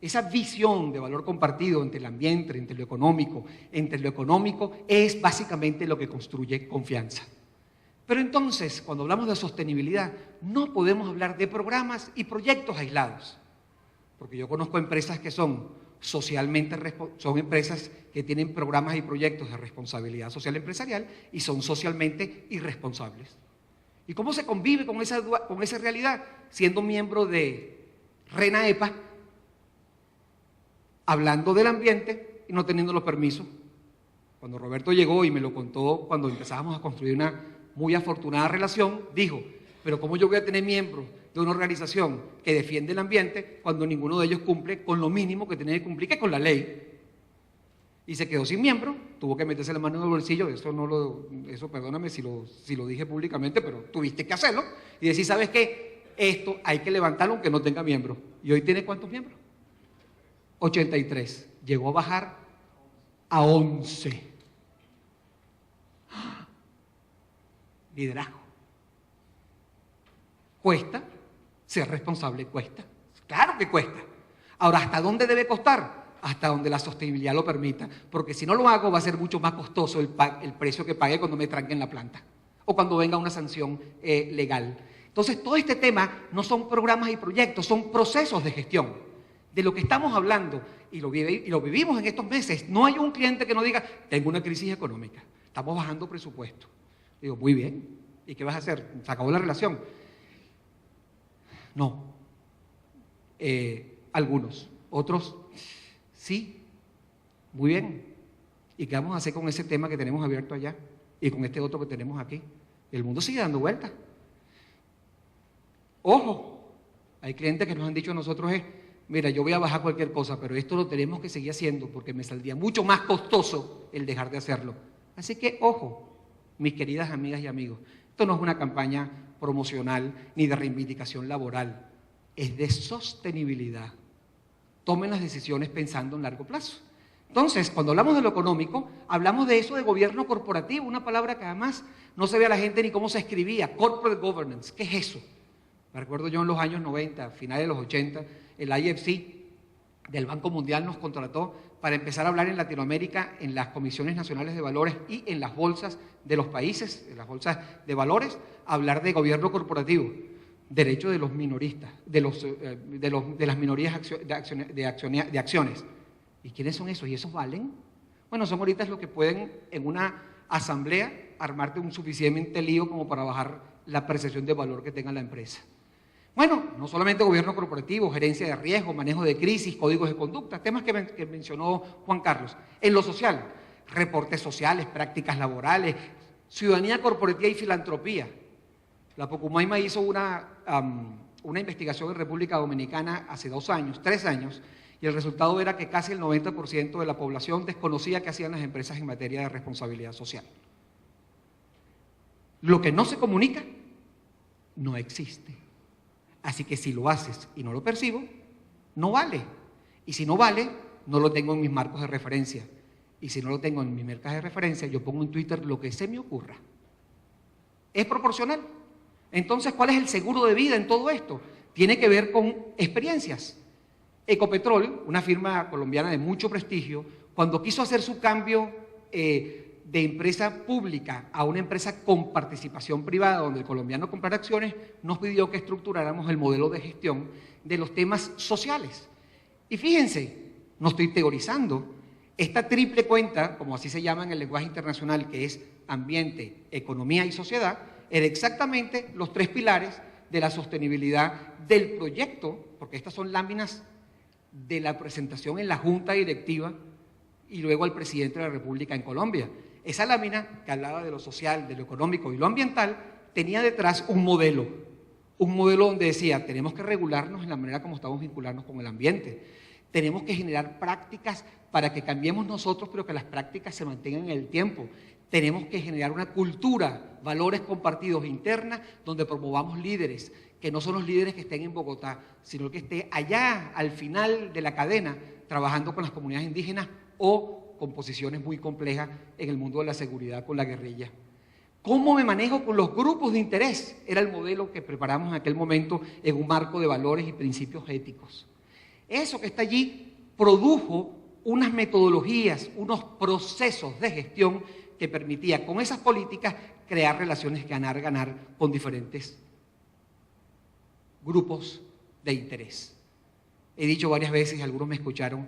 Esa visión de valor compartido entre el ambiente, entre lo económico, es básicamente lo que construye confianza. Pero entonces, cuando hablamos de sostenibilidad, no podemos hablar de programas y proyectos aislados. Porque yo conozco empresas que son empresas que tienen programas y proyectos de responsabilidad social empresarial y son socialmente irresponsables. ¿Y cómo se convive con esa realidad? Siendo miembro de RENAEPA, hablando del ambiente y no teniendo los permisos. Cuando Roberto llegó y me lo contó, cuando empezábamos a construir una muy afortunada relación, dijo, pero ¿cómo yo voy a tener miembros de una organización que defiende el ambiente cuando ninguno de ellos cumple con lo mínimo que tiene que cumplir, que es con la ley? Y se quedó sin miembro, tuvo que meterse la mano en el bolsillo, eso perdóname si lo dije públicamente, pero tuviste que hacerlo, y decir, ¿sabes qué? Esto hay que levantarlo aunque no tenga miembros. ¿Y hoy tiene cuántos miembros? 83. Llegó a bajar a 11. Liderazgo. ¿Cuesta? Ser responsable cuesta. Claro que cuesta. Ahora, ¿hasta dónde debe costar? Hasta donde la sostenibilidad lo permita. Porque si no lo hago, va a ser mucho más costoso el precio que pague cuando me tranquen la planta. O cuando venga una sanción legal. Entonces, todo este tema no son programas y proyectos, son procesos de gestión. De lo que estamos hablando, y lo vivimos en estos meses, no hay un cliente que no diga, tengo una crisis económica, estamos bajando presupuesto. Digo, muy bien, ¿y qué vas a hacer? ¿Se acabó la relación? No. Algunos. Otros, sí. Muy bien. ¿Y qué vamos a hacer con ese tema que tenemos abierto allá? Y con este otro que tenemos aquí. El mundo sigue dando vueltas. Ojo, hay clientes que nos han dicho a nosotros mira, yo voy a bajar cualquier cosa, pero esto lo tenemos que seguir haciendo porque me saldría mucho más costoso el dejar de hacerlo. Así que, ojo, mis queridas amigas y amigos, esto no es una campaña promocional ni de reivindicación laboral, es de sostenibilidad. Tomen las decisiones pensando en largo plazo. Entonces, cuando hablamos de lo económico, hablamos de eso de gobierno corporativo, una palabra que además no se ve a la gente ni cómo se escribía, corporate governance. ¿Qué es eso? Me recuerdo yo en los años 90, finales de los 80, el IFC del Banco Mundial nos contrató para empezar a hablar en Latinoamérica en las comisiones nacionales de valores y en las bolsas de los países, en las bolsas de valores, hablar de gobierno corporativo, derecho de los minoristas, de las minorías de acciones. ¿Y quiénes son esos? ¿Y esos valen? Bueno, son ahorita los que pueden en una asamblea armarte un suficientemente lío como para bajar la percepción de valor que tenga la empresa. Bueno, no solamente gobierno corporativo, gerencia de riesgo, manejo de crisis, códigos de conducta, temas que mencionó Juan Carlos. En lo social, reportes sociales, prácticas laborales, ciudadanía corporativa y filantropía. La Pucumaima hizo una investigación en República Dominicana hace 3 años, y el resultado era que casi el 90% de la población desconocía qué hacían las empresas en materia de responsabilidad social. Lo que no se comunica, no existe. Así que si lo haces y no lo percibo, no vale. Y si no vale, no lo tengo en mis marcos de referencia. Y si no lo tengo en mis marcas de referencia, yo pongo en Twitter lo que se me ocurra. ¿Es proporcional? Entonces, ¿cuál es el seguro de vida en todo esto? Tiene que ver con experiencias. Ecopetrol, una firma colombiana de mucho prestigio, cuando quiso hacer su cambio de empresa pública a una empresa con participación privada, donde el colombiano comprara acciones, nos pidió que estructuráramos el modelo de gestión de los temas sociales. Y fíjense, no estoy teorizando, esta triple cuenta, como así se llama en el lenguaje internacional, que es ambiente, economía y sociedad, era exactamente los 3 pilares de la sostenibilidad del proyecto, porque estas son láminas de la presentación en la Junta Directiva y luego al presidente de la República en Colombia. esa lámina que hablaba de lo social, de lo económico y lo ambiental, tenía detrás un modelo donde decía, tenemos que regularnos en la manera como estamos vincularnos con el ambiente, tenemos que generar prácticas para que cambiemos nosotros, pero que las prácticas se mantengan en el tiempo. Tenemos que generar una cultura, valores compartidos interna, donde promovamos líderes, que no son los líderes que estén en Bogotá, sino que esté allá, al final de la cadena, trabajando con las comunidades indígenas o con posiciones muy complejas en el mundo de la seguridad con la guerrilla. ¿Cómo me manejo con los grupos de interés? Era el modelo que preparamos en aquel momento en un marco de valores y principios éticos. Eso que está allí produjo unas metodologías, unos procesos de gestión que permitía con esas políticas crear relaciones ganar-ganar con diferentes grupos de interés. He dicho varias veces, y algunos me escucharon,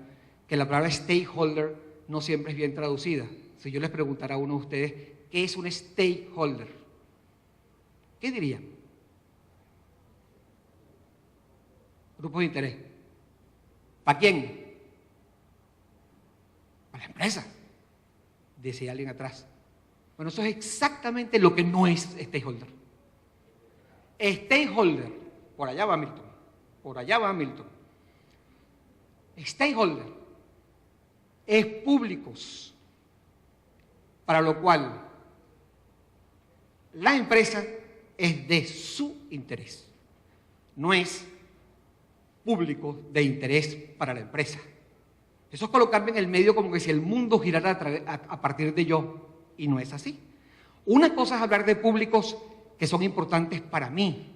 que la palabra stakeholder no siempre es bien traducida. Si yo les preguntara a uno de ustedes, ¿qué es un stakeholder? ¿Qué dirían? Grupos de interés. ¿Para quién? Para la empresa, decía alguien atrás. Bueno, eso es exactamente lo que no es stakeholder. Stakeholder, por allá va Milton, por allá va Milton. Stakeholder es públicos, para lo cual la empresa es de su interés, no es público de interés para la empresa. Eso es colocarme en el medio como que si el mundo girara a partir de yo, y no es así. Una cosa es hablar de públicos que son importantes para mí,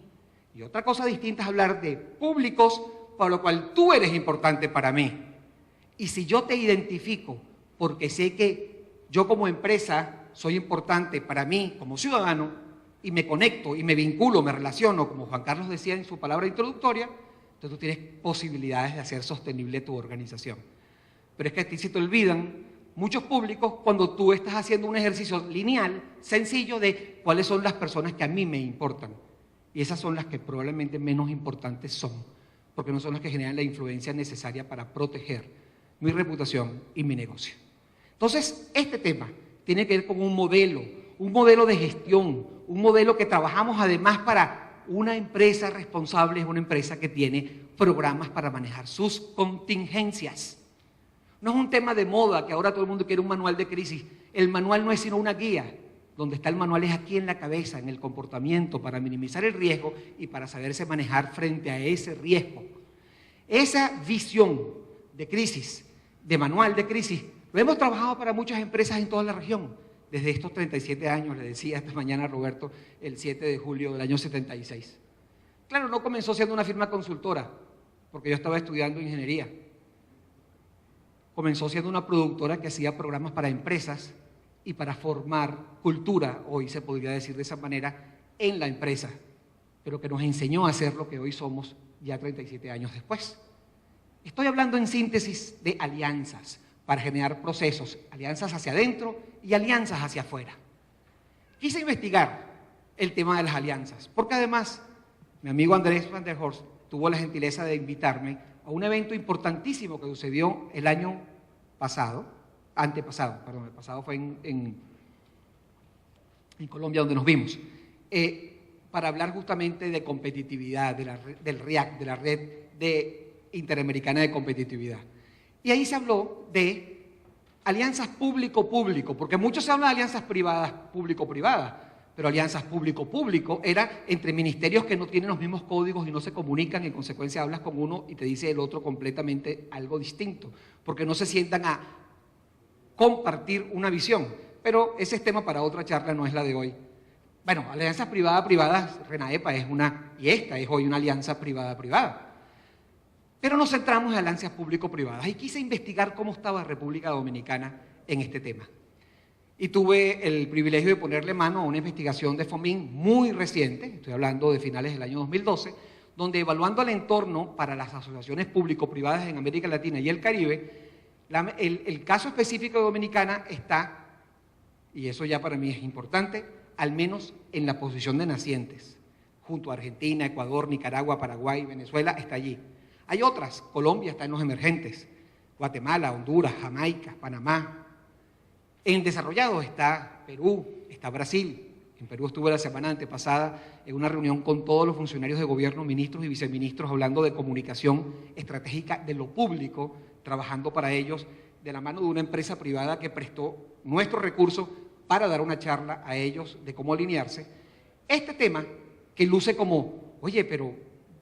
y otra cosa distinta es hablar de públicos para lo cual tú eres importante para mí. Y si yo te identifico porque sé que yo como empresa soy importante para mí como ciudadano, y me conecto y me vinculo, me relaciono, como Juan Carlos decía en su palabra introductoria, entonces tú tienes posibilidades de hacer sostenible tu organización. Pero es que a ti se te olvidan muchos públicos cuando tú estás haciendo un ejercicio lineal, sencillo, de cuáles son las personas que a mí me importan. Y esas son las que probablemente menos importantes son, porque no son las que generan la influencia necesaria para proteger mi reputación y mi negocio. Entonces, este tema tiene que ver con un modelo de gestión, un modelo que trabajamos además para una empresa responsable, es una empresa que tiene programas para manejar sus contingencias. No es un tema de moda que ahora todo el mundo quiere un manual de crisis. El manual no es sino una guía. Donde está el manual es aquí en la cabeza, en el comportamiento, para minimizar el riesgo y para saberse manejar frente a ese riesgo. Esa visión de crisis, de manual de crisis, lo hemos trabajado para muchas empresas en toda la región. Desde estos 37 años, le decía esta mañana a Roberto, el 7 de julio del año 76. Claro, no comenzó siendo una firma consultora, porque yo estaba estudiando ingeniería. Comenzó siendo una productora que hacía programas para empresas y para formar cultura, hoy se podría decir de esa manera, en la empresa, pero que nos enseñó a hacer lo que hoy somos ya 37 años después. Estoy hablando en síntesis de alianzas para generar procesos, alianzas hacia adentro y alianzas hacia afuera. Quise investigar el tema de las alianzas, porque además mi amigo Andrés Van der Horst tuvo la gentileza de invitarme a un evento importantísimo que sucedió el año pasado, el pasado fue en Colombia donde nos vimos, para hablar justamente de competitividad, del RIAC, de la Red Interamericana de Competitividad. Y ahí se habló de alianzas público-público, porque mucho se habla de alianzas privadas, público-privadas, pero alianzas público-público era entre ministerios que no tienen los mismos códigos y no se comunican, en consecuencia hablas con uno y te dice el otro completamente algo distinto, porque no se sientan a compartir una visión, pero ese es tema para otra charla, no es la de hoy. Bueno, alianzas privadas, RENAEPA es una, y esta es hoy una alianza privada-privada. Pero nos centramos en alianzas público-privadas y quise investigar cómo estaba República Dominicana en este tema. Y tuve el privilegio de ponerle mano a una investigación de FOMIN muy reciente, estoy hablando de finales del año 2012, donde evaluando el entorno para las asociaciones público-privadas en América Latina y el Caribe, el caso específico de Dominicana está, y eso ya para mí es importante, al menos en la posición de nacientes, junto a Argentina, Ecuador, Nicaragua, Paraguay, Venezuela, está allí. Hay otras, Colombia está en los emergentes, Guatemala, Honduras, Jamaica, Panamá. En desarrollado está Perú, está Brasil. En Perú estuve la semana antepasada en una reunión con todos los funcionarios de gobierno, ministros y viceministros, hablando de comunicación estratégica de lo público, trabajando para ellos de la mano de una empresa privada que prestó nuestros recursos para dar una charla a ellos de cómo alinearse. Este tema que luce como, oye, pero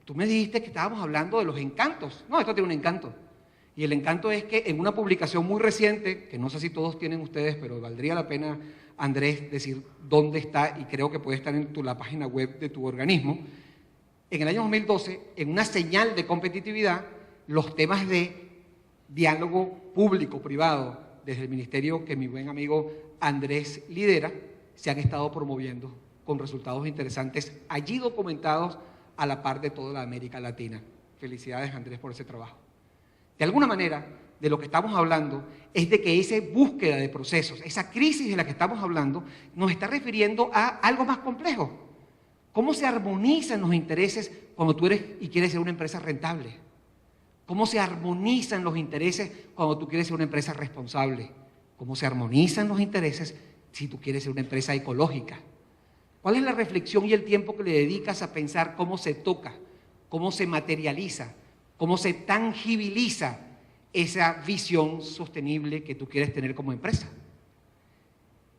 tú me dijiste que estábamos hablando de los encantos. No, esto tiene un encanto. Y el encanto es que en una publicación muy reciente, que no sé si todos tienen ustedes, pero valdría la pena, Andrés, decir dónde está, y creo que puede estar en la página web de tu organismo. En el año 2012, en una señal de competitividad, los temas de diálogo público-privado desde el ministerio que mi buen amigo Andrés lidera, se han estado promoviendo con resultados interesantes, allí documentados a la par de toda la América Latina. Felicidades, Andrés, por ese trabajo. De alguna manera, de lo que estamos hablando es de que esa búsqueda de procesos, esa crisis de la que estamos hablando, nos está refiriendo a algo más complejo. ¿Cómo se armonizan los intereses cuando tú eres y quieres ser una empresa rentable? ¿Cómo se armonizan los intereses cuando tú quieres ser una empresa responsable? ¿Cómo se armonizan los intereses si tú quieres ser una empresa ecológica? ¿Cuál es la reflexión y el tiempo que le dedicas a pensar cómo se toca, cómo se materializa, cómo se tangibiliza esa visión sostenible que tú quieres tener como empresa?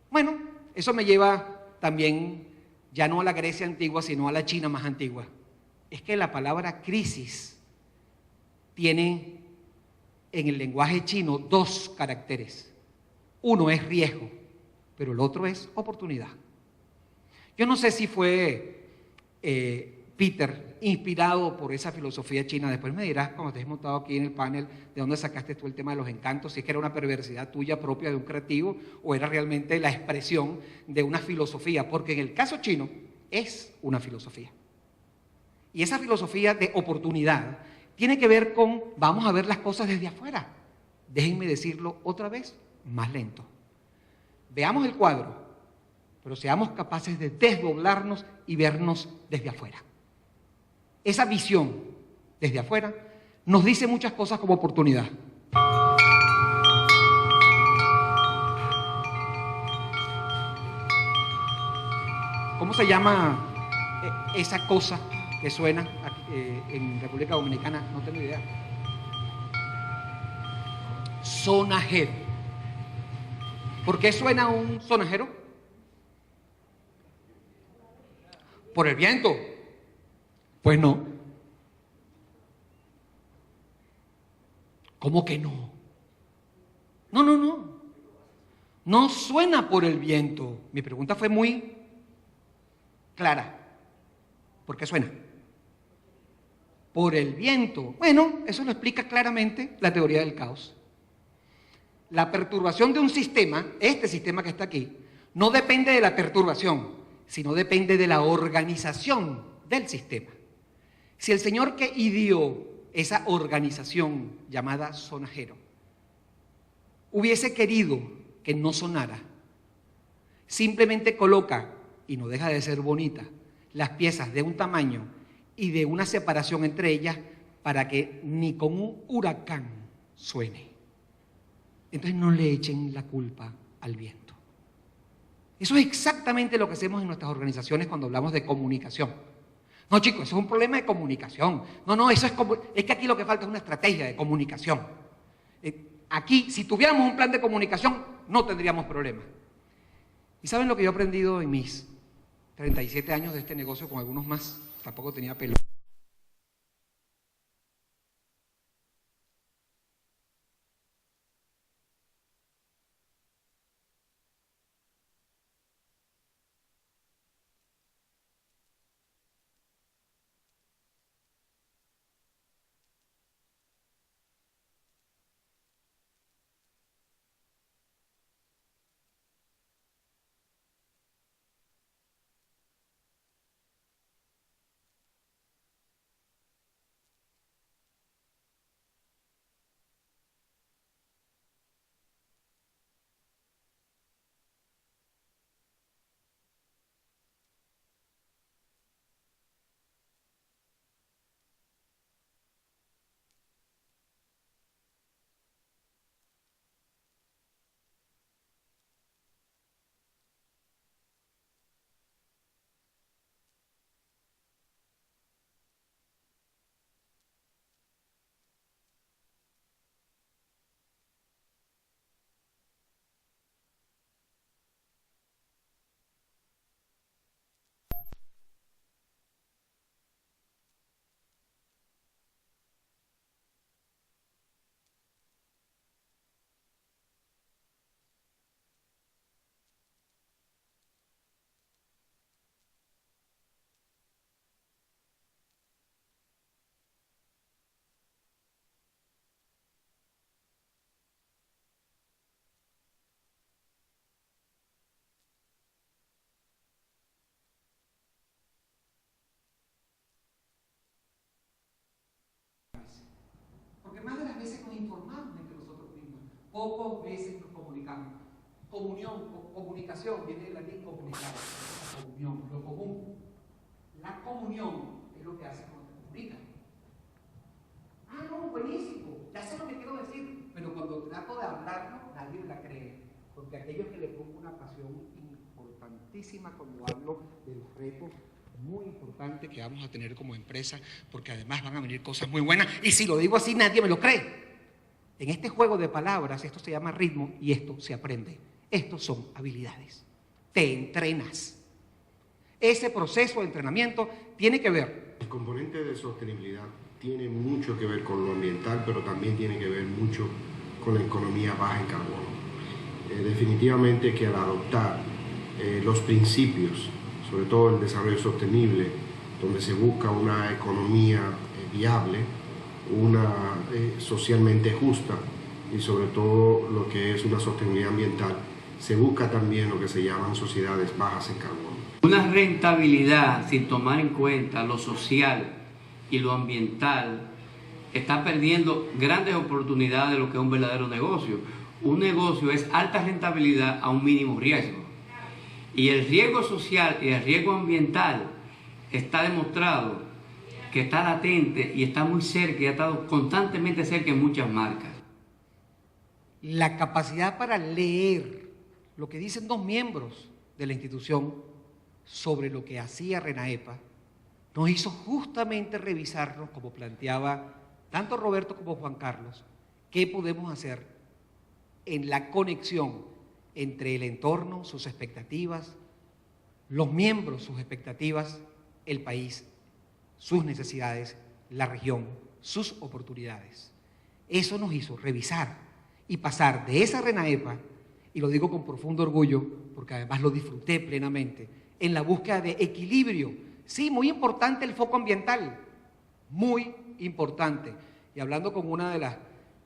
Bueno, eso me lleva también ya no a la Grecia antigua, sino a la China más antigua. Es que la palabra crisis tiene en el lenguaje chino dos caracteres. Uno es riesgo, pero el otro es oportunidad. Yo no sé si fue Peter inspirado por esa filosofía china. Después me dirás, cuando estés montado aquí en el panel, de dónde sacaste tú el tema de los encantos, si es que era una perversidad tuya propia de un creativo o era realmente la expresión de una filosofía, porque en el caso chino es una filosofía. Y esa filosofía de oportunidad tiene que ver con, vamos a ver las cosas desde afuera. Déjenme decirlo otra vez, más lento. Veamos el cuadro, pero seamos capaces de desdoblarnos y vernos desde afuera. Esa visión desde afuera nos dice muchas cosas como oportunidad. ¿Cómo se llama esa cosa que suena aquí, en República Dominicana? No tengo idea. Sonajero. ¿Por qué suena un sonajero? ¿Por el viento? Pues no. ¿Cómo que no? No. No suena por el viento. Mi pregunta fue muy clara. ¿Por qué suena? Por el viento. Bueno, eso lo explica claramente la teoría del caos. La perturbación de un sistema, este sistema que está aquí, no depende de la perturbación, sino depende de la organización del sistema. Si el señor que ideó esa organización llamada sonajero hubiese querido que no sonara, simplemente coloca, y no deja de ser bonita, las piezas de un tamaño y de una separación entre ellas para que ni con un huracán suene. Entonces no le echen la culpa al viento. Eso es exactamente lo que hacemos en nuestras organizaciones cuando hablamos de comunicación. No, chicos, eso es un problema de comunicación. No, eso es que aquí lo que falta es una estrategia de comunicación. Aquí, si tuviéramos un plan de comunicación, no tendríamos problemas. ¿Y saben lo que yo he aprendido en mis 37 años de este negocio, con algunos más? Tampoco tenía pelo. pocas veces nos comunicamos. Comunicación, viene del latín comunicar, la comunión, lo común. La comunión es lo que hace cuando te comunican. Ah, no, buenísimo, ya sé lo que quiero decir, pero cuando trato de hablarlo, nadie me la cree, porque aquellos que le pongo una pasión importantísima cuando hablo de los retos muy importantes que vamos a tener como empresa, porque además van a venir cosas muy buenas, y si lo digo así, nadie me lo cree. En este juego de palabras, esto se llama ritmo y esto se aprende. Estos son habilidades. Te entrenas. Ese proceso de entrenamiento tiene que ver. El componente de sostenibilidad tiene mucho que ver con lo ambiental, pero también tiene que ver mucho con la economía baja en carbono. Definitivamente que al adoptar los principios, sobre todo el desarrollo sostenible, donde se busca una economía viable, una socialmente justa y sobre todo lo que es una sostenibilidad ambiental, se busca también lo que se llaman sociedades bajas en carbono. Una rentabilidad sin tomar en cuenta lo social y lo ambiental está perdiendo grandes oportunidades de lo que es un verdadero negocio. Un negocio es alta rentabilidad a un mínimo riesgo. Y el riesgo social y el riesgo ambiental está demostrado que está latente y está muy cerca y ha estado constantemente cerca en muchas marcas. La capacidad para leer lo que dicen dos miembros de la institución sobre lo que hacía RENAEPA nos hizo justamente revisarnos, como planteaba tanto Roberto como Juan Carlos, qué podemos hacer en la conexión entre el entorno, sus expectativas, los miembros, sus expectativas, el país, sus necesidades, la región, sus oportunidades. Eso nos hizo revisar y pasar de esa RENAEPA, y lo digo con profundo orgullo, porque además lo disfruté plenamente, en la búsqueda de equilibrio. Sí, muy importante el foco ambiental, muy importante. Y hablando con una de las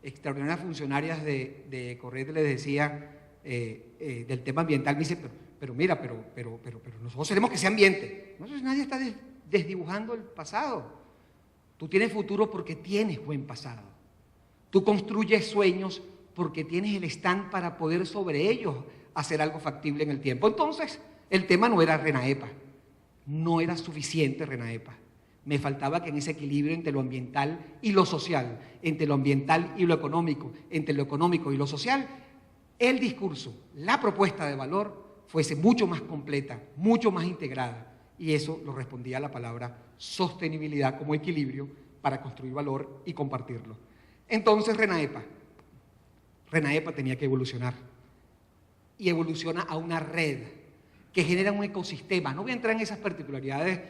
extraordinarias funcionarias de Correte, le decía del tema ambiental, me dice, pero mira, pero nosotros queremos que sea ambiente. No, nadie está desdibujando el pasado. Tú tienes futuro porque tienes buen pasado. Tú construyes sueños porque tienes el stand para poder sobre ellos hacer algo factible en el tiempo. Entonces, el tema no era RENAEPA, no era suficiente RENAEPA. Me faltaba que en ese equilibrio entre lo ambiental y lo social, entre lo ambiental y lo económico, entre lo económico y lo social, el discurso, la propuesta de valor fuese mucho más completa, mucho más integrada. Y eso lo respondía a la palabra sostenibilidad como equilibrio para construir valor y compartirlo. Entonces RENAEPA tenía que evolucionar. Y evoluciona a una red que genera un ecosistema. No voy a entrar en esas particularidades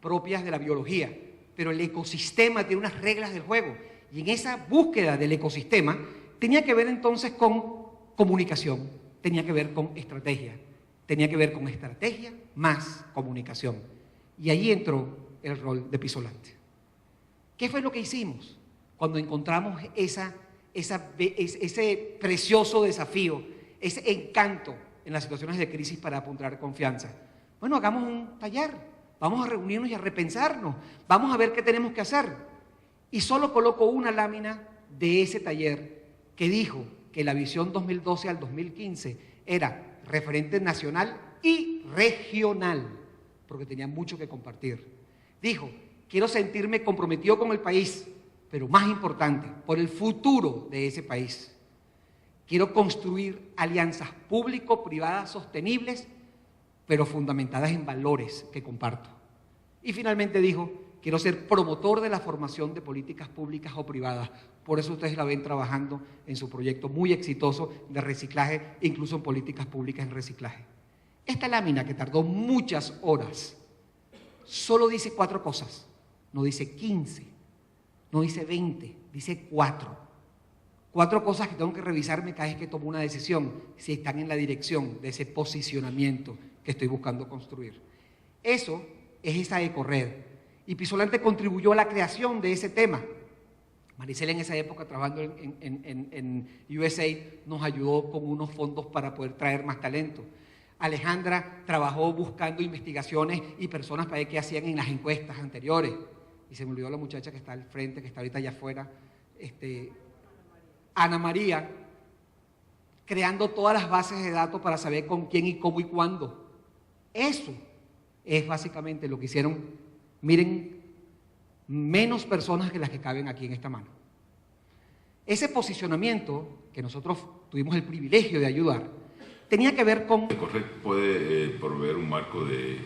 propias de la biología, pero el ecosistema tiene unas reglas del juego. Y en esa búsqueda del ecosistema tenía que ver entonces con comunicación, tenía que ver con estrategia, tenía que ver con estrategia más comunicación. Y ahí entró el rol de Pisolante. ¿Qué fue lo que hicimos cuando encontramos ese precioso desafío, ese encanto en las situaciones de crisis para apuntar confianza? Bueno, hagamos un taller, vamos a reunirnos y a repensarnos, vamos a ver qué tenemos que hacer. Y solo coloco una lámina de ese taller que dijo que la visión 2012 al 2015 era referente nacional y regional, porque tenía mucho que compartir. Dijo, quiero sentirme comprometido con el país, pero más importante, por el futuro de ese país. Quiero construir alianzas público-privadas sostenibles, pero fundamentadas en valores que comparto. Y finalmente dijo, quiero ser promotor de la formación de políticas públicas o privadas. Por eso ustedes la ven trabajando en su proyecto muy exitoso de reciclaje, incluso en políticas públicas en reciclaje. Esta lámina, que tardó muchas horas, solo dice 4 cosas. No dice 15, no dice 20, dice 4. 4 cosas que tengo que revisarme cada vez que tomo una decisión, si están en la dirección de ese posicionamiento que estoy buscando construir. Eso es esa ecored. Y Pisolante contribuyó a la creación de ese tema. Maricela en esa época, trabajando en USAID, nos ayudó con unos fondos para poder traer más talento. Alejandra trabajó buscando investigaciones y personas para ver qué hacían en las encuestas anteriores. Y se me olvidó la muchacha que está al frente, que está ahorita allá afuera, Ana María, creando todas las bases de datos para saber con quién y cómo y cuándo. Eso es básicamente lo que hicieron, miren, menos personas que las que caben aquí en esta mano. Ese posicionamiento que nosotros tuvimos el privilegio de ayudar, tenía que ver con... Correct puede proveer un marco de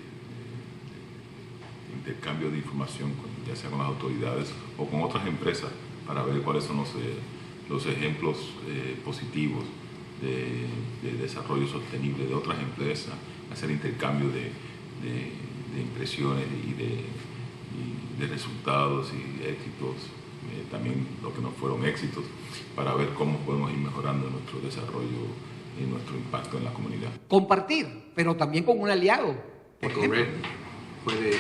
intercambio de información, ya sea con las autoridades o con otras empresas, para ver cuáles son los ejemplos positivos de desarrollo sostenible de otras empresas, hacer intercambio de impresiones y de resultados y éxitos, también lo que no fueron éxitos, para ver cómo podemos ir mejorando nuestro desarrollo y nuestro impacto en la comunidad. Compartir, pero también con un aliado. Correcto. Puede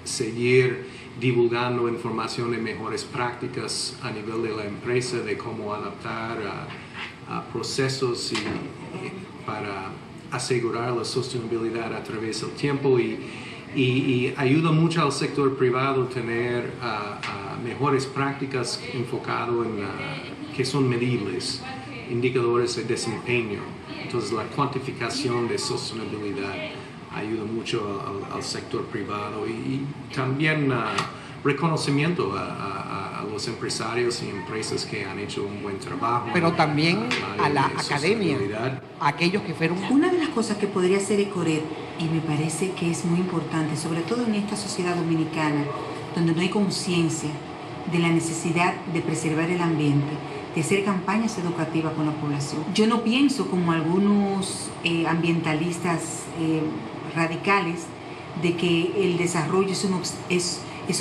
seguir divulgando información de mejores prácticas a nivel de la empresa, de cómo adaptar a procesos para asegurar la sostenibilidad a través del tiempo y ayuda mucho al sector privado tener mejores prácticas enfocado en que son medibles, indicadores de desempeño. Entonces la cuantificación de sostenibilidad ayuda mucho al sector privado y también reconocimiento a los empresarios y empresas que han hecho un buen trabajo. Pero también a la academia, a aquellos que fueron... Una de las cosas que podría hacer Ecoret, y me parece que es muy importante, sobre todo en esta sociedad dominicana, donde no hay conciencia de la necesidad de preservar el ambiente, de hacer campañas educativas con la población. Yo no pienso como algunos ambientalistas radicales de que el desarrollo es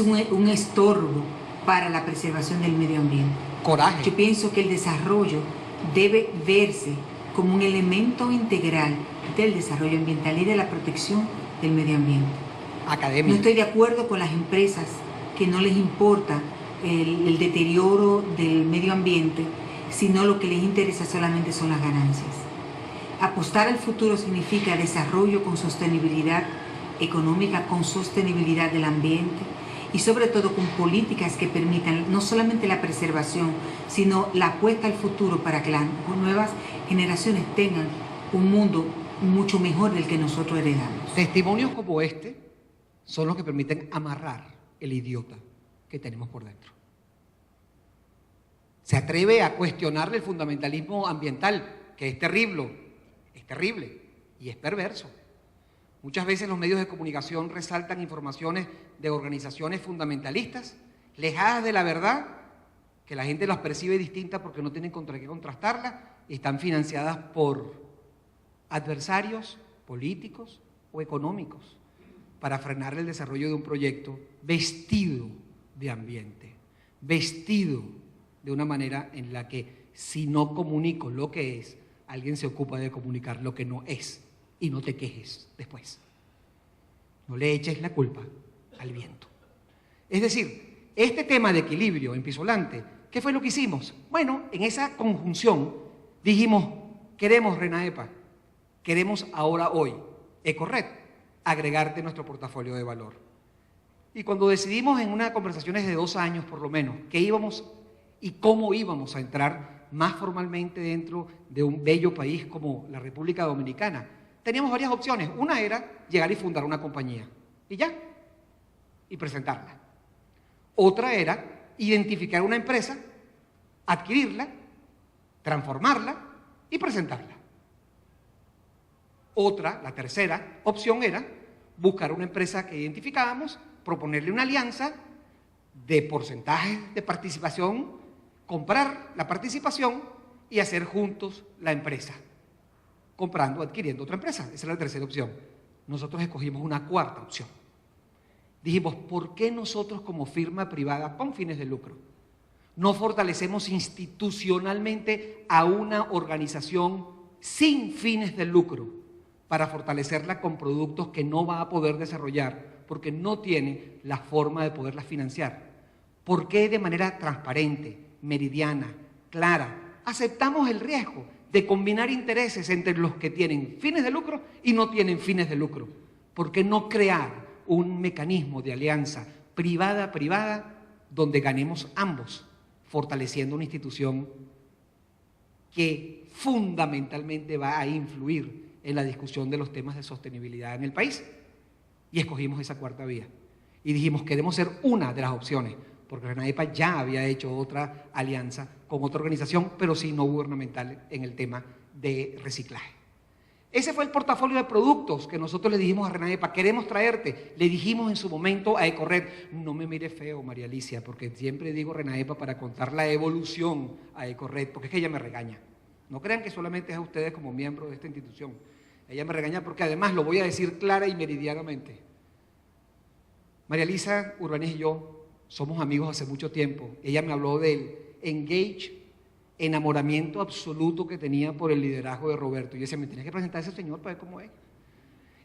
un estorbo para la preservación del medio ambiente. Coraje. Yo pienso que el desarrollo debe verse como un elemento integral del desarrollo ambiental y de la protección del medio ambiente. Academia. No estoy de acuerdo con las empresas que no les importa el deterioro del medio ambiente, sino lo que les interesa solamente son las ganancias. Apostar al futuro significa desarrollo con sostenibilidad económica, con sostenibilidad del ambiente y sobre todo con políticas que permitan no solamente la preservación, sino la apuesta al futuro para que las nuevas generaciones tengan un mundo mucho mejor del que nosotros heredamos. Testimonios como este son los que permiten amarrar el idiota que tenemos por dentro. Se atreve a cuestionarle el fundamentalismo ambiental, que es terrible y es perverso. Muchas veces los medios de comunicación resaltan informaciones de organizaciones fundamentalistas, lejadas de la verdad, que la gente las percibe distintas porque no tienen contra qué contrastarlas y están financiadas por adversarios políticos o económicos para frenar el desarrollo de un proyecto vestido de ambiente, vestido de una manera en la que si no comunico lo que es, alguien se ocupa de comunicar lo que no es y no te quejes después. No le eches la culpa al viento. Es decir, este tema de equilibrio en Pisolante, ¿qué fue lo que hicimos? Bueno, en esa conjunción dijimos, queremos RENAEPA, queremos ahora hoy, Ecoret, agregarte nuestro portafolio de valor. Y cuando decidimos en unas conversaciones de 2 años por lo menos, qué íbamos y cómo íbamos a entrar más formalmente dentro de un bello país como la República Dominicana, teníamos varias opciones. Una era llegar y fundar una compañía, y ya, y presentarla. Otra era identificar una empresa, adquirirla, transformarla y presentarla. Otra, la tercera opción era buscar una empresa que identificábamos, proponerle una alianza de porcentajes de participación, comprar la participación y hacer juntos la empresa, comprando, adquiriendo otra empresa. Esa era la tercera opción. Nosotros escogimos una cuarta opción. Dijimos, ¿por qué nosotros como firma privada con fines de lucro no fortalecemos institucionalmente a una organización sin fines de lucro para fortalecerla con productos que no va a poder desarrollar porque no tiene la forma de poderlas financiar? ¿Por qué de manera transparente, meridiana, clara, aceptamos el riesgo de combinar intereses entre los que tienen fines de lucro y no tienen fines de lucro? ¿Por qué no crear un mecanismo de alianza privada-privada donde ganemos ambos, fortaleciendo una institución que fundamentalmente va a influir en la discusión de los temas de sostenibilidad en el país. Y escogimos esa cuarta vía. Y dijimos, queremos ser una de las opciones, porque RENAEPA ya había hecho otra alianza con otra organización, pero sí no gubernamental en el tema de reciclaje. Ese fue el portafolio de productos que nosotros le dijimos a RENAEPA, queremos traerte. Le dijimos en su momento a Ecored, no me mire feo, María Alicia, porque siempre digo RENAEPA para contar la evolución a Ecored, porque es que ella me regaña. No crean que solamente es a ustedes como miembros de esta institución. Ella me regaña porque además lo voy a decir clara y meridianamente. María Elisa Urbanez y yo somos amigos hace mucho tiempo. Ella me habló del enamoramiento absoluto que tenía por el liderazgo de Roberto. Y yo decía, me tenía que presentar a ese señor para ver cómo es.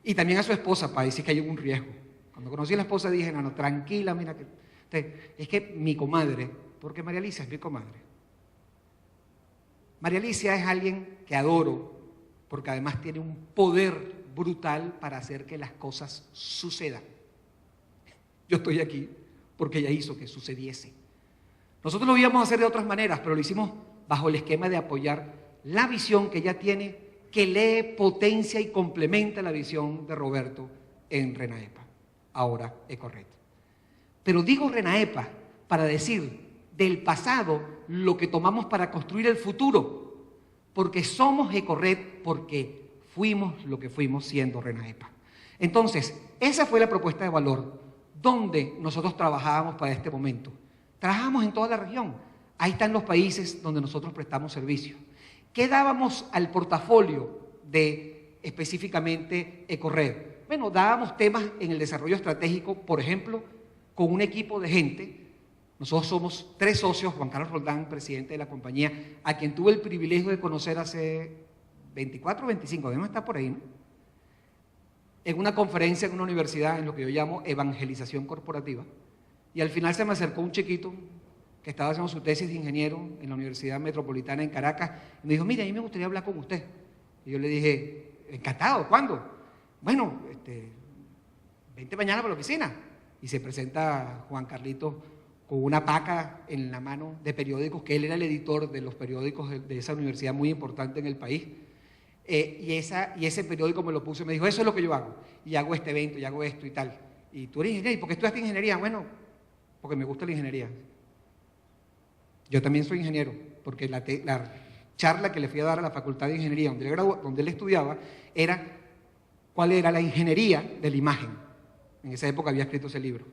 Y también a su esposa, para decir que hay un riesgo. Cuando conocí a la esposa dije, no, tranquila, mira, es que mi comadre, porque María Alicia es mi comadre. María Alicia es alguien que adoro, porque además tiene un poder brutal para hacer que las cosas sucedan. Yo estoy aquí porque ella hizo que sucediese. Nosotros lo íbamos a hacer de otras maneras, pero lo hicimos bajo el esquema de apoyar la visión que ella tiene, que lee, potencia y complementa la visión de Roberto en RENAEPA, ahora Ecored. Pero digo RENAEPA para decir del pasado lo que tomamos para construir el futuro, porque somos Ecored, porque fuimos lo que fuimos siendo RENAEPA. Entonces, esa fue la propuesta de valor donde nosotros trabajábamos para este momento. Trabajamos en toda la región. Ahí están los países donde nosotros prestamos servicio. ¿Qué dábamos al portafolio de específicamente Ecored? Bueno, dábamos temas en el desarrollo estratégico, por ejemplo, con un equipo de gente. Nosotros somos 3 socios, Juan Carlos Roldán, presidente de la compañía, a quien tuve el privilegio de conocer hace 24 o 25, debemos estar por ahí, ¿no? En una conferencia en una universidad en lo que yo llamo evangelización corporativa. Y al final se me acercó un chiquito que estaba haciendo su tesis de ingeniero en la Universidad Metropolitana en Caracas y me dijo, mira, a mí me gustaría hablar con usted. Y yo le dije, encantado, ¿cuándo? Bueno, vente mañana para la oficina. Y se presenta Juan Carlito con una paca en la mano de periódicos, que él era el editor de los periódicos de esa universidad muy importante en el país. Y ese periódico me lo puso y me dijo, eso es lo que yo hago, y hago este evento, y hago esto y tal. Y tú eres ingeniero, ¿y por qué estudiaste ingeniería? Bueno, porque me gusta la ingeniería. Yo también soy ingeniero, porque la charla que le fui a dar a la Facultad de Ingeniería, donde él estudiaba, era cuál era la ingeniería de la imagen. En esa época había escrito ese libro.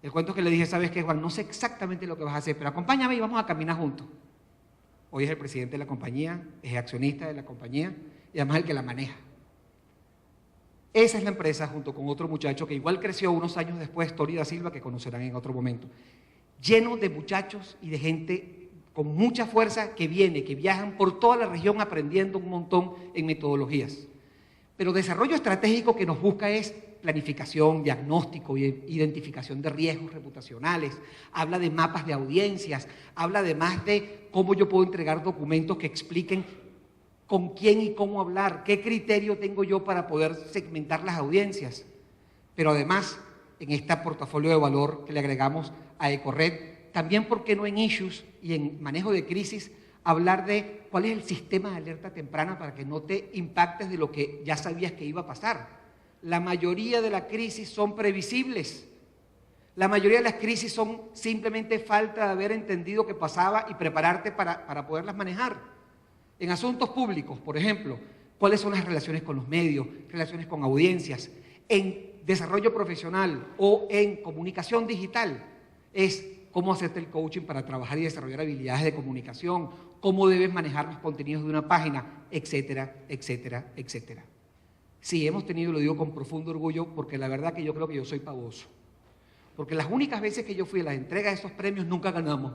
El cuento es que le dije, ¿sabes qué, Juan? No sé exactamente lo que vas a hacer, pero acompáñame y vamos a caminar juntos. Hoy es el presidente de la compañía, es accionista de la compañía y además el que la maneja. Esa es la empresa junto con otro muchacho que igual creció unos años después, Tori da Silva, que conocerán en otro momento. Lleno de muchachos y de gente con mucha fuerza que viajan por toda la región aprendiendo un montón en metodologías. Pero desarrollo estratégico que nos busca es planificación, diagnóstico, identificación de riesgos reputacionales, habla de mapas de audiencias, habla además de cómo yo puedo entregar documentos que expliquen con quién y cómo hablar, qué criterio tengo yo para poder segmentar las audiencias. Pero además, en este portafolio de valor que le agregamos a Ecored, también, ¿por qué no en issues y en manejo de crisis, hablar de cuál es el sistema de alerta temprana para que no te impactes de lo que ya sabías que iba a pasar? La mayoría de las crisis son previsibles. La mayoría de las crisis son simplemente falta de haber entendido qué pasaba y prepararte para poderlas manejar. En asuntos públicos, por ejemplo, ¿cuáles son las relaciones con los medios, relaciones con audiencias? En desarrollo profesional o en comunicación digital, es cómo hacerte el coaching para trabajar y desarrollar habilidades de comunicación, cómo debes manejar los contenidos de una página, etcétera, etcétera, etcétera. Sí, hemos tenido, lo digo con profundo orgullo, porque la verdad que yo creo que yo soy pavoso. Porque las únicas veces que yo fui a las entregas de esos premios nunca ganamos,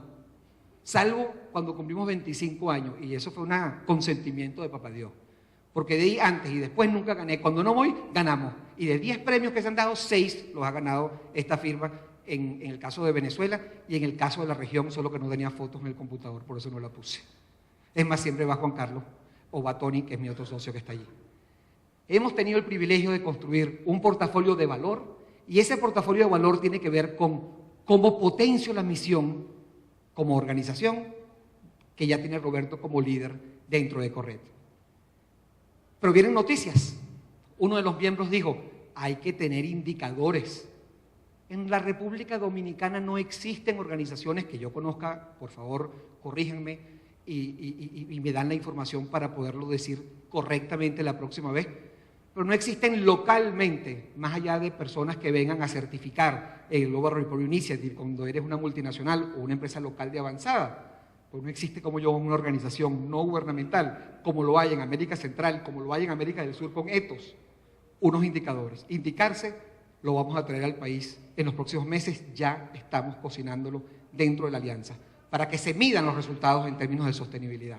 salvo cuando cumplimos 25 años, y eso fue un consentimiento de Papá Dios. Porque de ahí antes y después nunca gané. Cuando no voy, ganamos. Y de 10 premios que se han dado, 6 los ha ganado esta firma, en el caso de Venezuela y en el caso de la región, solo que no tenía fotos en el computador, por eso no la puse. Es más, siempre va Juan Carlos o va Tony, que es mi otro socio que está allí. Hemos tenido el privilegio de construir un portafolio de valor, y ese portafolio de valor tiene que ver con cómo potencio la misión como organización que ya tiene Roberto como líder dentro de Ecored. Pero vienen noticias. Uno de los miembros dijo, hay que tener indicadores. En la República Dominicana no existen organizaciones que yo conozca, por favor, corríjanme y me dan la información para poderlo decir correctamente la próxima vez, pero no existen localmente, más allá de personas que vengan a certificar el Global Report Initiative cuando eres una multinacional o una empresa local de avanzada, pues no existe como yo una organización no gubernamental, como lo hay en América Central, como lo hay en América del Sur con ETOS, unos indicadores. Indicarse lo vamos a traer al país en los próximos meses, ya estamos cocinándolo dentro de la alianza, para que se midan los resultados en términos de sostenibilidad.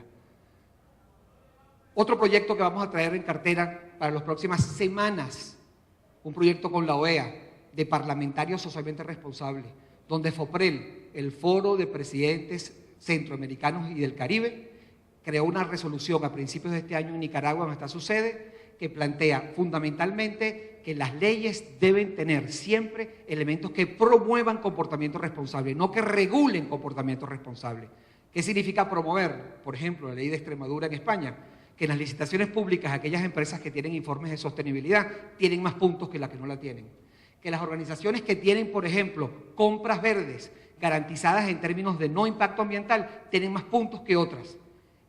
Otro proyecto que vamos a traer en cartera para las próximas semanas, un proyecto con la OEA, de parlamentarios socialmente responsables, donde FOPREL, el Foro de Presidentes Centroamericanos y del Caribe, creó una resolución a principios de este año en Nicaragua, donde está su sede, que plantea fundamentalmente que las leyes deben tener siempre elementos que promuevan comportamiento responsable, no que regulen comportamiento responsable. ¿Qué significa promover? Por ejemplo, la ley de Extremadura en España, que en las licitaciones públicas aquellas empresas que tienen informes de sostenibilidad tienen más puntos que las que no la tienen. Que las organizaciones que tienen, por ejemplo, compras verdes garantizadas en términos de no impacto ambiental tienen más puntos que otras.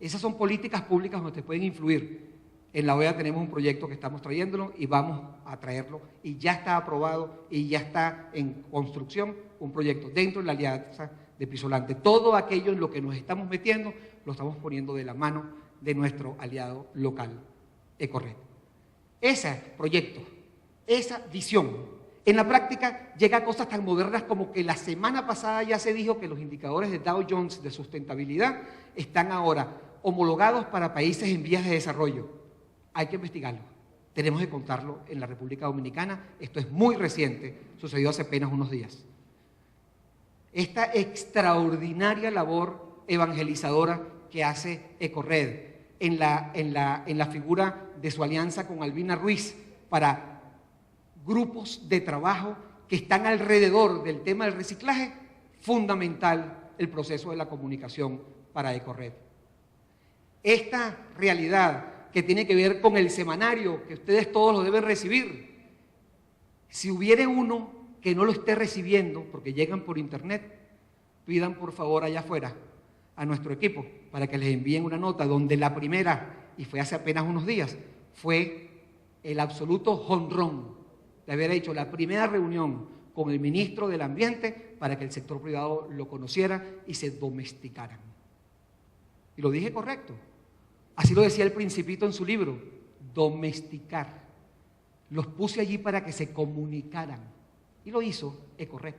Esas son políticas públicas donde pueden influir. En la OEA tenemos un proyecto que estamos trayéndolo y vamos a traerlo y ya está aprobado y ya está en construcción un proyecto dentro de la alianza de Pisolante. Todo aquello en lo que nos estamos metiendo lo estamos poniendo de la mano de nuestro aliado local, Ecored. Ese proyecto, esa visión, en la práctica llega a cosas tan modernas como que la semana pasada ya se dijo que los indicadores de Dow Jones de sustentabilidad están ahora homologados para países en vías de desarrollo. Hay que investigarlo, tenemos que contarlo en la República Dominicana, esto es muy reciente, sucedió hace apenas unos días. Esta extraordinaria labor evangelizadora que hace Ecored en la figura de su alianza con Albina Ruiz para grupos de trabajo que están alrededor del tema del reciclaje, fundamental el proceso de la comunicación para Ecored. Esta realidad que tiene que ver con el semanario, que ustedes todos lo deben recibir. Si hubiere uno que no lo esté recibiendo, porque llegan por internet, pidan por favor allá afuera a nuestro equipo para que les envíen una nota donde la primera, y fue hace apenas unos días, fue el absoluto jonrón de haber hecho la primera reunión con el ministro del Ambiente para que el sector privado lo conociera y se domesticaran. Y lo dije correcto. Así lo decía el Principito en su libro, domesticar. Los puse allí para que se comunicaran. Y lo hizo Ecored.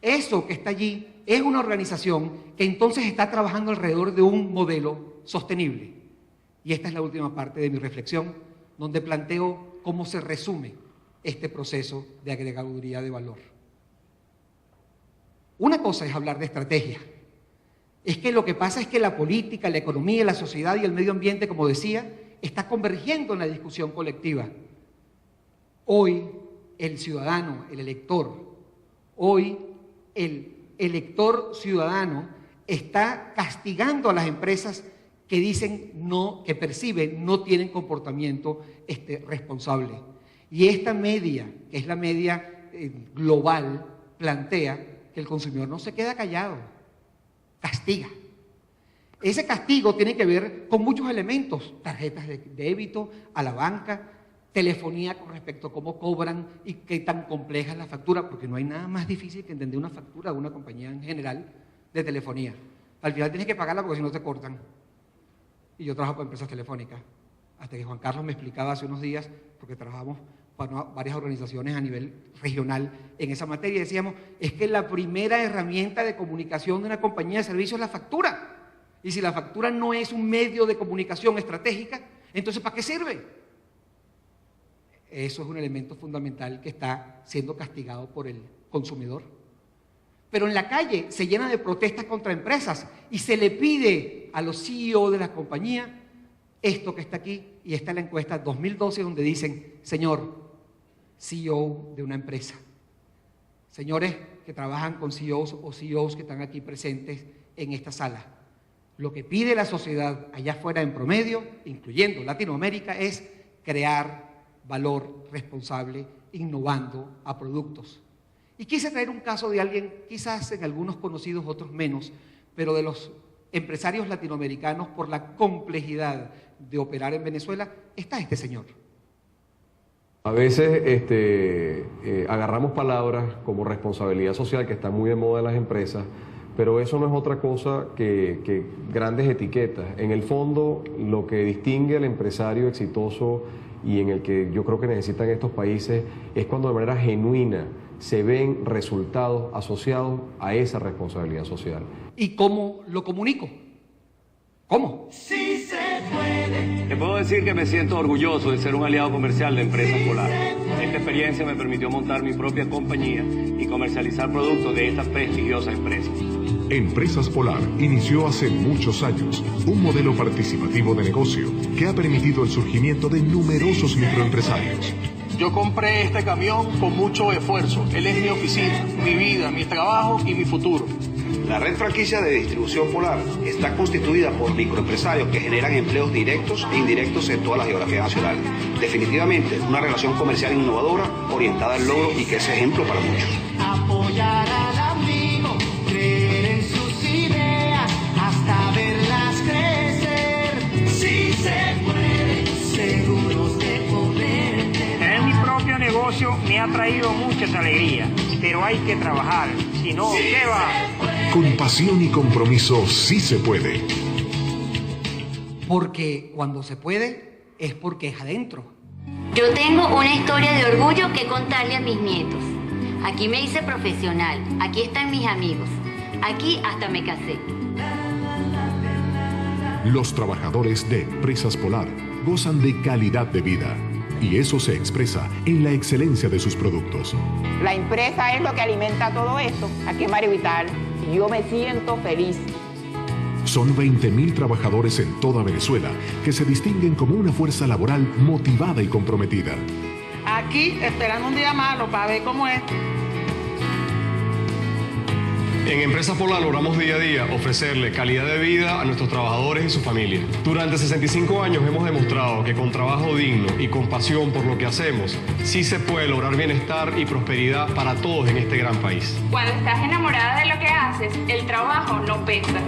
Eso que está allí es una organización que entonces está trabajando alrededor de un modelo sostenible. Y esta es la última parte de mi reflexión, donde planteo cómo se resume este proceso de agregaduría de valor. Una cosa es hablar de estrategia. Es que lo que pasa es que la política, la economía, la sociedad y el medio ambiente, como decía, está convergiendo en la discusión colectiva. Hoy el ciudadano, el elector, hoy el elector ciudadano está castigando a las empresas que dicen no, que perciben no tienen comportamiento responsable. Y esta media, que es la media global, plantea que el consumidor no se queda callado. Castiga. Ese castigo tiene que ver con muchos elementos, tarjetas de débito, a la banca, telefonía con respecto a cómo cobran y qué tan compleja es la factura, porque no hay nada más difícil que entender una factura de una compañía en general de telefonía. Al final tienes que pagarla porque si no te cortan. Y yo trabajo para empresas telefónicas. Hasta que Juan Carlos me explicaba hace unos días, porque trabajamos para varias organizaciones a nivel regional en esa materia, decíamos, es que la primera herramienta de comunicación de una compañía de servicios es la factura. Y si la factura no es un medio de comunicación estratégica, entonces ¿para qué sirve? Eso es un elemento fundamental que está siendo castigado por el consumidor. Pero en la calle se llena de protestas contra empresas y se le pide a los CEO de la compañía esto que está aquí, y esta es la encuesta 2012 donde dicen, señor CEO de una empresa, señores que trabajan con CEOs o CEOs que están aquí presentes en esta sala, Lo que pide la sociedad allá afuera en promedio, incluyendo Latinoamérica, es crear valor responsable, innovando a productos. Y quise traer un caso de alguien, quizás en algunos conocidos, otros menos, pero de los empresarios latinoamericanos, por la complejidad de operar en Venezuela, está este señor. A veces agarramos palabras como responsabilidad social, que está muy de moda en las empresas, pero eso no es otra cosa que grandes etiquetas. En el fondo, lo que distingue al empresario exitoso y en el que yo creo que necesitan estos países es cuando de manera genuina se ven resultados asociados a esa responsabilidad social. ¿Y cómo lo comunico? ¿Cómo? Sí se puede. Te puedo decir que me siento orgulloso de ser un aliado comercial de Empresas Polar. Esta experiencia me permitió montar mi propia compañía y comercializar productos de esta prestigiosa empresa. Empresas Polar inició hace muchos años un modelo participativo de negocio que ha permitido el surgimiento de numerosos microempresarios. Yo compré este camión con mucho esfuerzo. Él es mi oficina, mi vida, mi trabajo y mi futuro. La red franquicia de distribución Polar está constituida por microempresarios que generan empleos directos e indirectos en toda la geografía nacional. Definitivamente, una relación comercial innovadora, orientada al logro y que es ejemplo para muchos. Apoyar al amigo, creer en sus ideas, hasta verlas crecer. Sí se puede, seguros de poder. Tener mi propio negocio me ha traído muchas alegrías, pero hay que trabajar, si no, sí, ¿qué va? Con pasión y compromiso sí se puede. Porque cuando se puede es porque es adentro. Yo tengo una historia de orgullo que contarle a mis nietos. Aquí me hice profesional, aquí están mis amigos, aquí hasta me casé. Los trabajadores de Empresas Polar gozan de calidad de vida y eso se expresa en la excelencia de sus productos. La empresa es lo que alimenta todo esto. Aquí en Mario Vital, yo me siento feliz. Son 20.000 trabajadores en toda Venezuela que se distinguen como una fuerza laboral motivada y comprometida. Aquí esperando un día malo para ver cómo es. En Empresas Polar logramos día a día ofrecerle calidad de vida a nuestros trabajadores y su familia. Durante 65 años hemos demostrado que con trabajo digno y con pasión por lo que hacemos, sí se puede lograr bienestar y prosperidad para todos en este gran país. Cuando estás enamorada de lo que haces, el trabajo no pesa.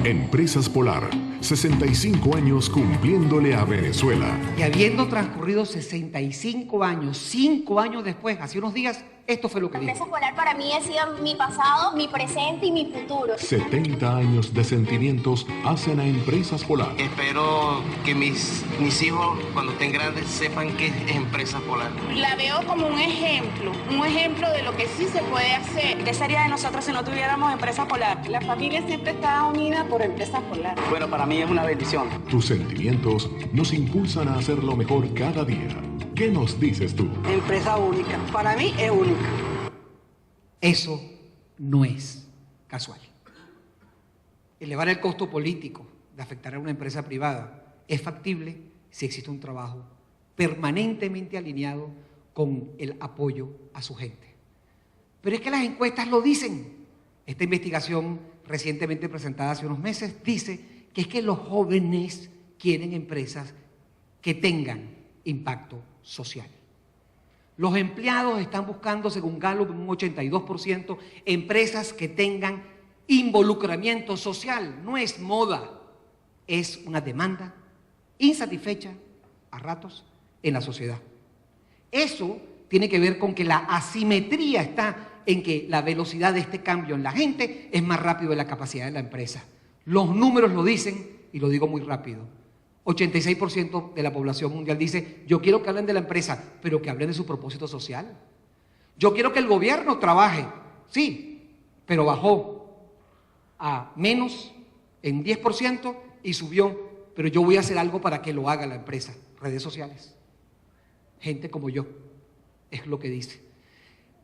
Empresas Polar, 65 años cumpliéndole a Venezuela. Y habiendo transcurrido 65 años, 5 años después, hace unos días, esto fue lo que dijo. Empresas Polar para mí ha sido mi pasado, mi presente y mi futuro. 70 años de sentimientos hacen a Empresas Polar. Espero que mis hijos, cuando estén grandes, sepan qué es Empresas Polar. La veo como un ejemplo de lo que sí se puede hacer. ¿Qué sería de nosotros si no tuviéramos Empresas Polar? La familia siempre está unida por Empresas Polar. Bueno, para mí es una bendición. Tus sentimientos nos impulsan a hacerlo mejor cada día. ¿Qué nos dices tú? Empresa única. Para mí es única. Eso no es casual. Elevar el costo político de afectar a una empresa privada es factible si existe un trabajo permanentemente alineado con el apoyo a su gente. Pero es que las encuestas lo dicen. Esta investigación recientemente presentada hace unos meses dice que es que los jóvenes quieren empresas que tengan impacto social. Los empleados están buscando, según Gallup, un 82%, empresas que tengan involucramiento social. No es moda, es una demanda insatisfecha a ratos en la sociedad. Eso tiene que ver con que la asimetría está en que la velocidad de este cambio en la gente es más rápido de la capacidad de la empresa. Los números lo dicen, y lo digo muy rápido. 86% de la población mundial dice, yo quiero que hablen de la empresa, pero que hablen de su propósito social. Yo quiero que el gobierno trabaje, sí, pero bajó a menos en 10% y subió, pero yo voy a hacer algo para que lo haga la empresa. Redes sociales. Gente como yo, es lo que dice.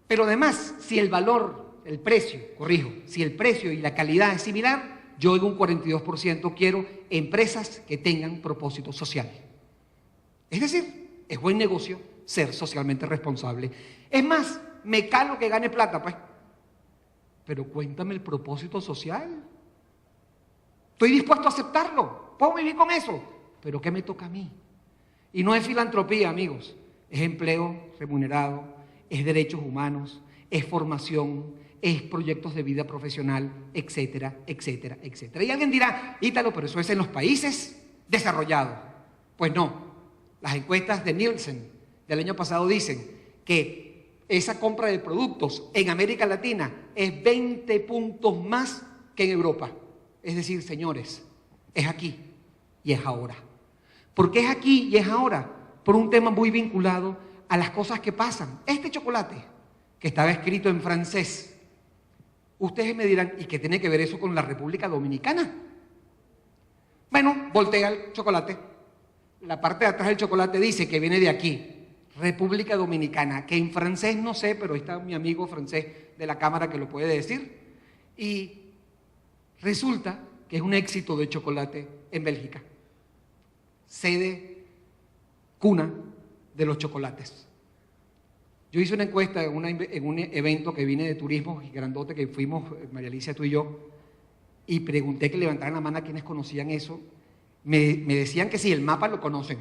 Pero además, si el valor, el precio, si el precio y la calidad es similar, yo en un 42% quiero empresas que tengan propósito social. Es decir, es buen negocio ser socialmente responsable. Es más, me calo que gane plata, pues. Pero cuéntame el propósito social. Estoy dispuesto a aceptarlo, puedo vivir con eso, pero ¿qué me toca a mí? Y no es filantropía, amigos, es empleo remunerado, es derechos humanos, es formación, es proyectos de vida profesional, etcétera, etcétera, etcétera. Y alguien dirá, Ítalo, pero eso es en los países desarrollados. Pues no, las encuestas de Nielsen del año pasado dicen que esa compra de productos en América Latina es 20 puntos más que en Europa. Es decir, señores, es aquí y es ahora. ¿Por qué es aquí y es ahora? Por un tema muy vinculado a las cosas que pasan. Este chocolate, que estaba escrito en francés, ustedes me dirán, ¿y qué tiene que ver eso con la República Dominicana? Bueno, voltea el chocolate. La parte de atrás del chocolate dice que viene de aquí, República Dominicana, que en francés no sé, pero ahí está mi amigo francés de la cámara que lo puede decir. Y resulta que es un éxito de chocolate en Bélgica, sede, cuna de los chocolates. Yo hice una encuesta en un evento que vine de turismo grandote que fuimos, María Alicia, tú y yo, y pregunté que levantaran la mano a quienes conocían eso. Me decían que sí, el mapa lo conocen.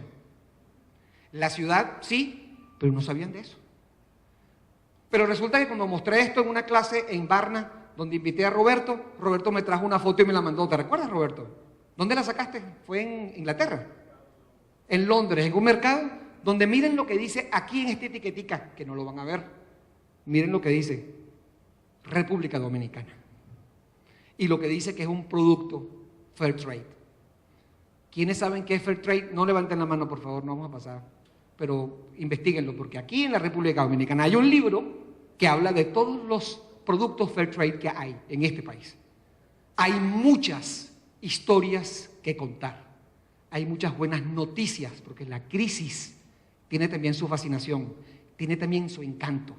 La ciudad sí, pero no sabían de eso. Pero resulta que cuando mostré esto en una clase en Varna, donde invité a Roberto, Roberto me trajo una foto y me la mandó. ¿Te recuerdas, Roberto? ¿Dónde la sacaste? Fue en Inglaterra, en Londres, en un mercado donde miren lo que dice aquí en esta etiquetica, que no lo van a ver. Miren lo que dice República Dominicana. Y lo que dice que es un producto fair trade. ¿Quiénes saben qué es fair trade? No levanten la mano, por favor, no vamos a pasar. Pero investiguenlo, porque aquí en la República Dominicana hay un libro que habla de todos los productos fair trade que hay en este país. Hay muchas historias que contar. Hay muchas buenas noticias, porque la crisis tiene también su fascinación, tiene también su encanto.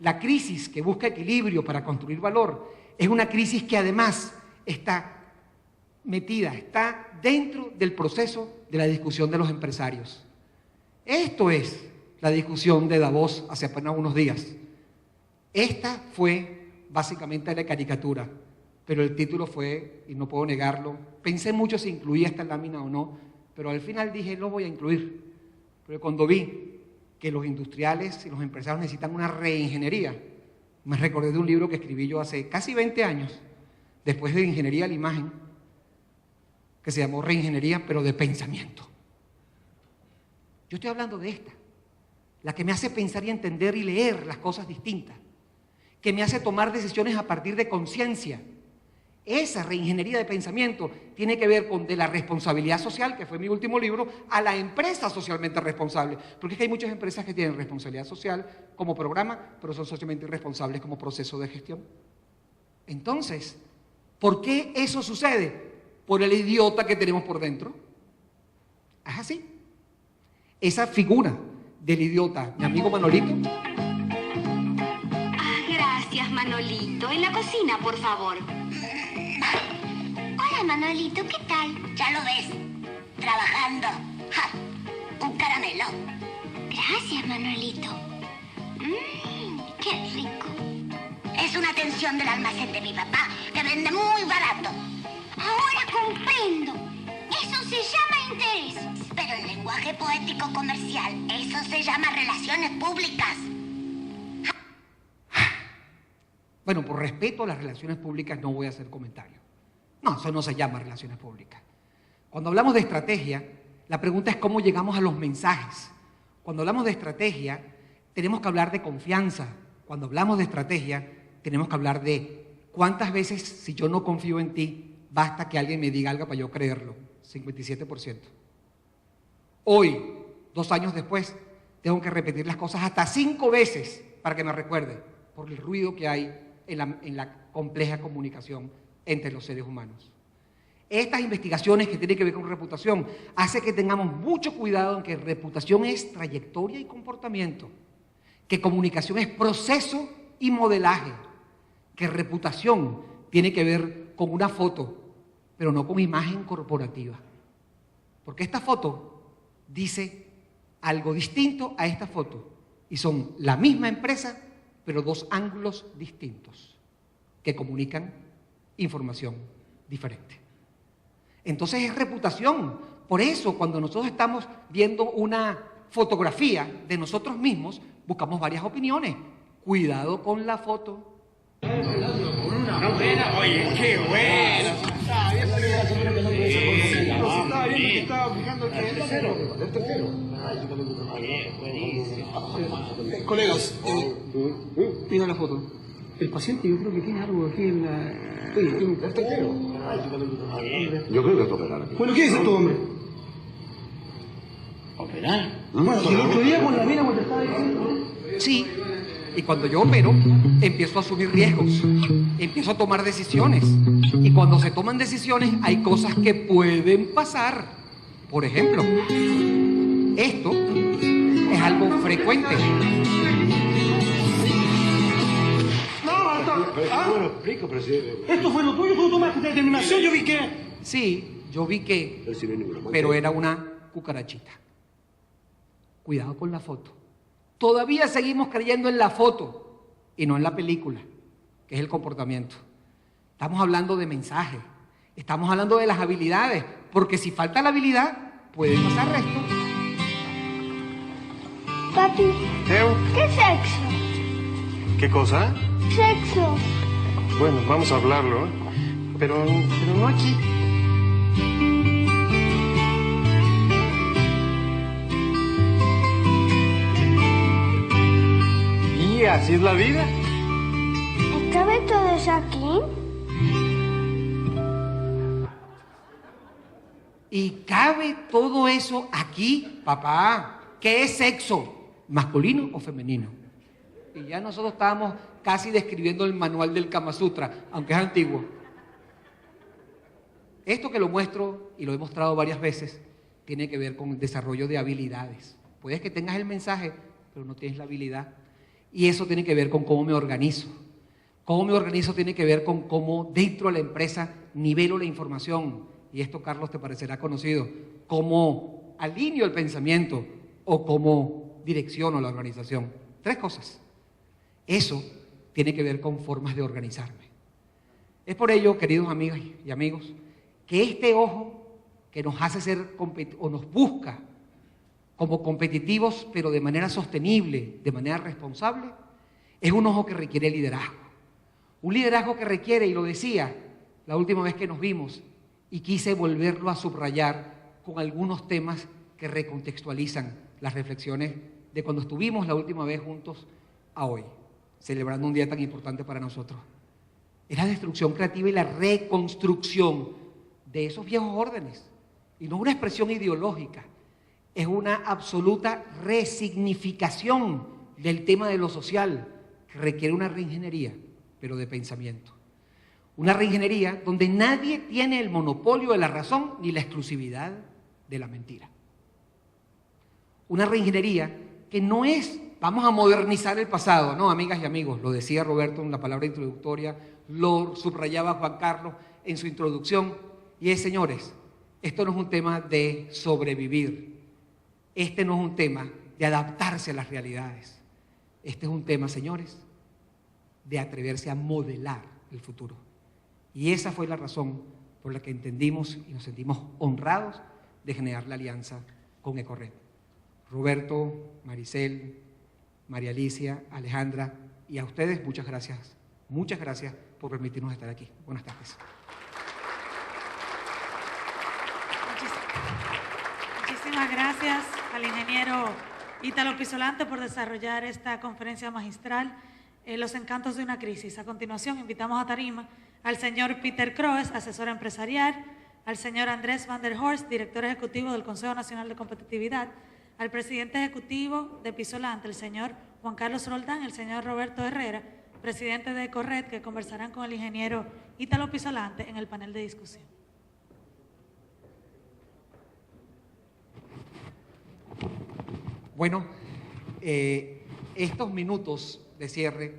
La crisis que busca equilibrio para construir valor es una crisis que además está metida, está dentro del proceso de la discusión de los empresarios. Esto es la discusión de Davos hace apenas unos días. Esta fue básicamente la caricatura, pero el título fue, y no puedo negarlo, pensé mucho si incluía esta lámina o no, pero al final dije, lo voy a incluir. Pero cuando vi que los industriales y los empresarios necesitan una reingeniería, me recordé de un libro que escribí yo hace casi 20 años, después de Ingeniería de la Imagen, que se llamó Reingeniería, pero de pensamiento. Yo estoy hablando de esta, la que me hace pensar y entender y leer las cosas distintas, que me hace tomar decisiones a partir de conciencia. Esa reingeniería de pensamiento tiene que ver con de la responsabilidad social, que fue mi último libro, a la empresa socialmente responsable. Porque es que hay muchas empresas que tienen responsabilidad social como programa, pero son socialmente irresponsables como proceso de gestión. Entonces, ¿por qué eso sucede? Por el idiota que tenemos por dentro. Es así. Esa figura del idiota, mi amigo Manolito. Gracias, Manolito. En la cocina, por favor. Hola, Manolito, ¿qué tal? Ya lo ves, trabajando. ¡Ja! Un caramelo. Gracias, Manolito. ¡Qué rico! Es una atención del almacén de mi papá, que vende muy barato. Ahora comprendo. Eso se llama intereses. Pero en lenguaje poético comercial, eso se llama relaciones públicas. Bueno, por respeto a las relaciones públicas no voy a hacer comentarios. No, eso no se llama relaciones públicas. Cuando hablamos de estrategia, la pregunta es cómo llegamos a los mensajes. Cuando hablamos de estrategia, tenemos que hablar de confianza. Cuando hablamos de estrategia, tenemos que hablar de cuántas veces, si yo no confío en ti, basta que alguien me diga algo para yo creerlo. 57%. Hoy, 2 años después, tengo que repetir las cosas hasta 5 veces para que me recuerde, por el ruido que hay en la compleja comunicación entre los seres humanos. Estas investigaciones que tienen que ver con reputación hacen que tengamos mucho cuidado en que reputación es trayectoria y comportamiento, que comunicación es proceso y modelaje, que reputación tiene que ver con una foto, pero no con imagen corporativa. Porque esta foto dice algo distinto a esta foto y son la misma empresa, pero 2 ángulos distintos que comunican información diferente. Entonces es reputación. Por eso, cuando nosotros estamos viendo una fotografía de nosotros mismos, buscamos varias opiniones. Cuidado con la foto. Oye, qué buena. Colegas, mira la foto. El paciente yo creo que tiene algo aquí en la... Oye, tiene un tercero. Yo creo que es operar. Bueno, ¿qué dice tu hombre? ¿Operar? Bueno, si el otro día con la mina cuando te estaba diciendo... Sí, y cuando yo opero, empiezo a asumir riesgos, empiezo a tomar decisiones. Y cuando se toman decisiones, hay cosas que pueden pasar. Por ejemplo, esto es algo frecuente. Bueno, explico, presidente. Esto fue lo tuyo, tú tomaste determinación, yo vi que... Sí, yo vi que, pero era una cucarachita. Cuidado con la foto. Todavía seguimos creyendo en la foto y no en la película, que es el comportamiento. Estamos hablando de mensaje, estamos hablando de las habilidades, porque si falta la habilidad, puede pasar resto. Papi, Teo, ¿qué sexo? ¿qué cosa? Sexo. Bueno, vamos a hablarlo, ¿eh? Pero no aquí. Y así es la vida. ¿Cabe todo eso aquí? ¿Y cabe todo eso aquí, papá? ¿Qué es sexo? ¿Masculino o femenino? Y ya nosotros estábamos casi describiendo el manual del Kama Sutra, aunque es antiguo. Esto que lo muestro, y lo he mostrado varias veces, tiene que ver con el desarrollo de habilidades. Puedes que tengas el mensaje, pero no tienes la habilidad. Y eso tiene que ver con cómo me organizo. Cómo me organizo tiene que ver con cómo dentro de la empresa nivelo la información. Y esto, Carlos, te parecerá conocido. Cómo alineo el pensamiento o cómo direcciono la organización. 3 cosas. Eso tiene que ver con formas de organizarme. Es por ello, queridos amigos y amigos, que este ojo que nos hace ser o nos busca como competitivos, pero de manera sostenible, de manera responsable, es un ojo que requiere liderazgo. Un liderazgo que requiere, y lo decía la última vez que nos vimos, y quise volverlo a subrayar con algunos temas que recontextualizan las reflexiones de cuando estuvimos la última vez juntos a hoy, celebrando un día tan importante para nosotros. Es la destrucción creativa y la reconstrucción de esos viejos órdenes. Y no una expresión ideológica, es una absoluta resignificación del tema de lo social, que requiere una reingeniería, pero de pensamiento. Una reingeniería donde nadie tiene el monopolio de la razón ni la exclusividad de la mentira. Una reingeniería que no es, vamos a modernizar el pasado, no, amigas y amigos, lo decía Roberto en la palabra introductoria, lo subrayaba Juan Carlos en su introducción, y es, señores, esto no es un tema de sobrevivir, este no es un tema de adaptarse a las realidades, este es un tema, señores, de atreverse a modelar el futuro. Y esa fue la razón por la que entendimos y nos sentimos honrados de generar la alianza con Ecorred. Roberto, Maricel, María Alicia, Alejandra, y a ustedes muchas gracias por permitirnos estar aquí. Buenas tardes. Muchísimas gracias al ingeniero Ítalo Pisolante por desarrollar esta conferencia magistral, Los encantos de una crisis. A continuación, invitamos a tarima al señor Peter Croes, asesor empresarial, al señor Andrés Van der Horst, director ejecutivo del Consejo Nacional de Competitividad, al presidente ejecutivo de Pisolante, el señor Juan Carlos Roldán, el señor Roberto Herrera, presidente de Ecorred, que conversarán con el ingeniero Ítalo Pisolante en el panel de discusión. Bueno, estos minutos de cierre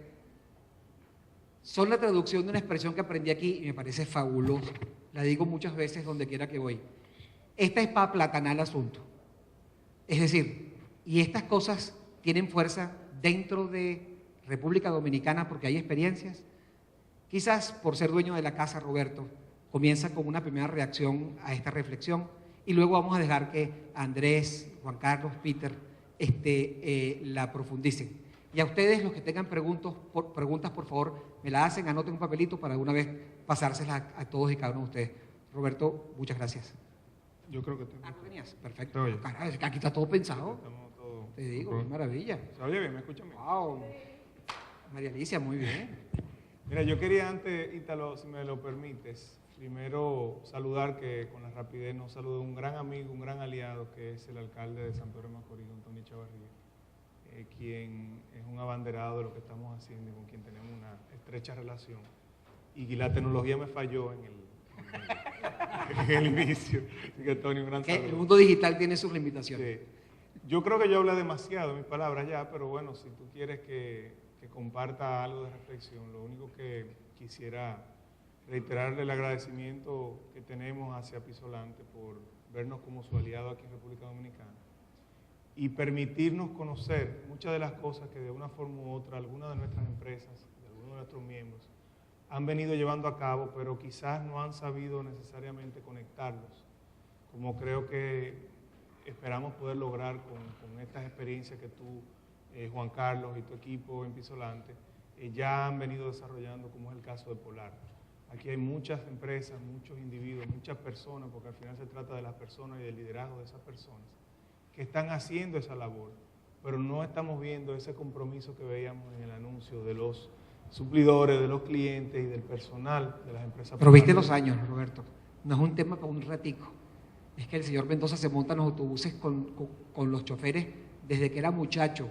son la traducción de una expresión que aprendí aquí y me parece fabulosa. La digo muchas veces donde quiera que voy. Esta es para aplatanar el asunto. Es decir, y estas cosas tienen fuerza dentro de República Dominicana porque hay experiencias. Quizás por ser dueño de la casa, Roberto, comienza con una primera reacción a esta reflexión y luego vamos a dejar que Andrés, Juan Carlos, Peter la profundicen. Y a ustedes, los que tengan preguntas, por favor, me la hacen, anoten un papelito para de una vez pasárselas a todos y cada uno de ustedes. Roberto, muchas gracias. Yo creo que tengo. ¿No venías? Perfecto. Caray, aquí está todo pensado. Te digo, qué maravilla. ¿Se oye bien? ¿Me escuchan bien? Wow. María Alicia, muy bien. Mira, yo quería antes, Ítalo, si me lo permites, primero saludar, que con la rapidez nos saluda un gran amigo, un gran aliado, que es el alcalde de San Pedro de Macorís, Antonio Chavarría, quien es un abanderado de lo que estamos haciendo y con quien tenemos una estrecha relación. Y la tecnología me falló en el inicio. Así que, Tony, un gran saludo. El mundo digital tiene sus limitaciones. Sí. Yo creo que yo hablé demasiado en mis palabras ya, pero bueno, si tú quieres que comparta algo de reflexión, lo único que quisiera reiterarle el agradecimiento que tenemos hacia Pisolante por vernos como su aliado aquí en República Dominicana y permitirnos conocer muchas de las cosas que de una forma u otra algunas de nuestras empresas, de algunos de nuestros miembros, han venido llevando a cabo, pero quizás no han sabido necesariamente conectarlos, como creo que esperamos poder lograr con estas experiencias que tú, Juan Carlos, y tu equipo en Pisolante ya han venido desarrollando, como es el caso de Polar. Aquí hay muchas empresas, muchos individuos, muchas personas, porque al final se trata de las personas y del liderazgo de esas personas, que están haciendo esa labor, pero no estamos viendo ese compromiso que veíamos en el anuncio de los suplidores, de los clientes y del personal de las empresas. Pero viste los años, Roberto, no es un tema para un ratico. Es que el señor Mendoza se monta en los autobuses con los choferes desde que era muchacho,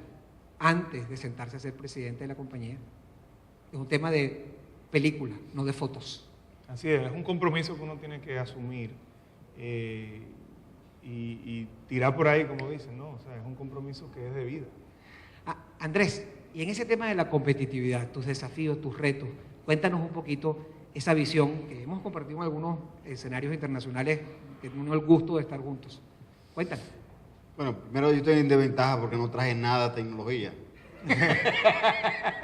antes de sentarse a ser presidente de la compañía. Es un tema de película, no de fotos. Así es un compromiso que uno tiene que asumir y tirar por ahí, como dicen, ¿no? O sea, es un compromiso que es de vida. Andrés, y en ese tema de la competitividad, tus desafíos, tus retos, cuéntanos un poquito esa visión que hemos compartido en algunos escenarios internacionales que tenemos el gusto de estar juntos. Cuéntanos. Bueno, primero yo estoy en desventaja porque no traje nada de tecnología.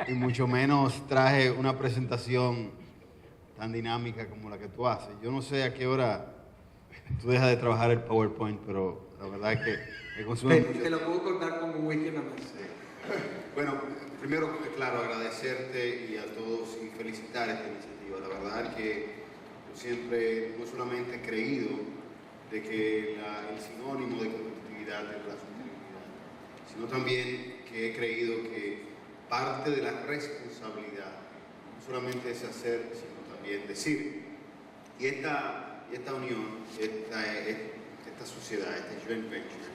Y mucho menos traje una presentación tan dinámica como la que tú haces. Yo no sé a qué hora tú dejas de trabajar el PowerPoint, pero la verdad es que me consume mucho. Te lo puedo contar como un wiki nada más. Bueno, primero, claro, agradecerte y a todos y felicitar esta iniciativa. La verdad es que yo siempre no solamente he creído de que el sinónimo de competitividad es la sostenibilidad, sino también que he creído que parte de la responsabilidad no solamente es hacer, sino también decir. Y esta unión, esta sociedad, este joint venture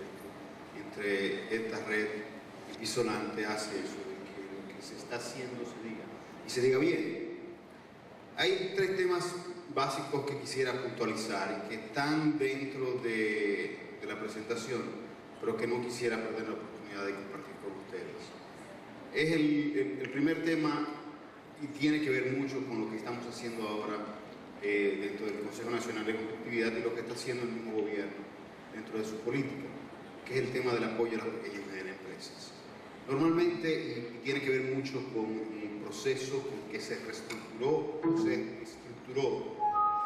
entre esta red y Pisolante hace eso, de que lo que se está haciendo se diga, y se diga bien. Hay tres temas básicos que quisiera puntualizar y que están dentro de la presentación, pero que no quisiera perder la oportunidad de compartir con ustedes. Es el primer tema y tiene que ver mucho con lo que estamos haciendo ahora dentro del Consejo Nacional de Competitividad y lo que está haciendo el mismo gobierno dentro de su política, que es el tema del apoyo a las pequeñas y medianas empresas. Normalmente, y tiene que ver mucho con un proceso con que se reestructuró, se estructuró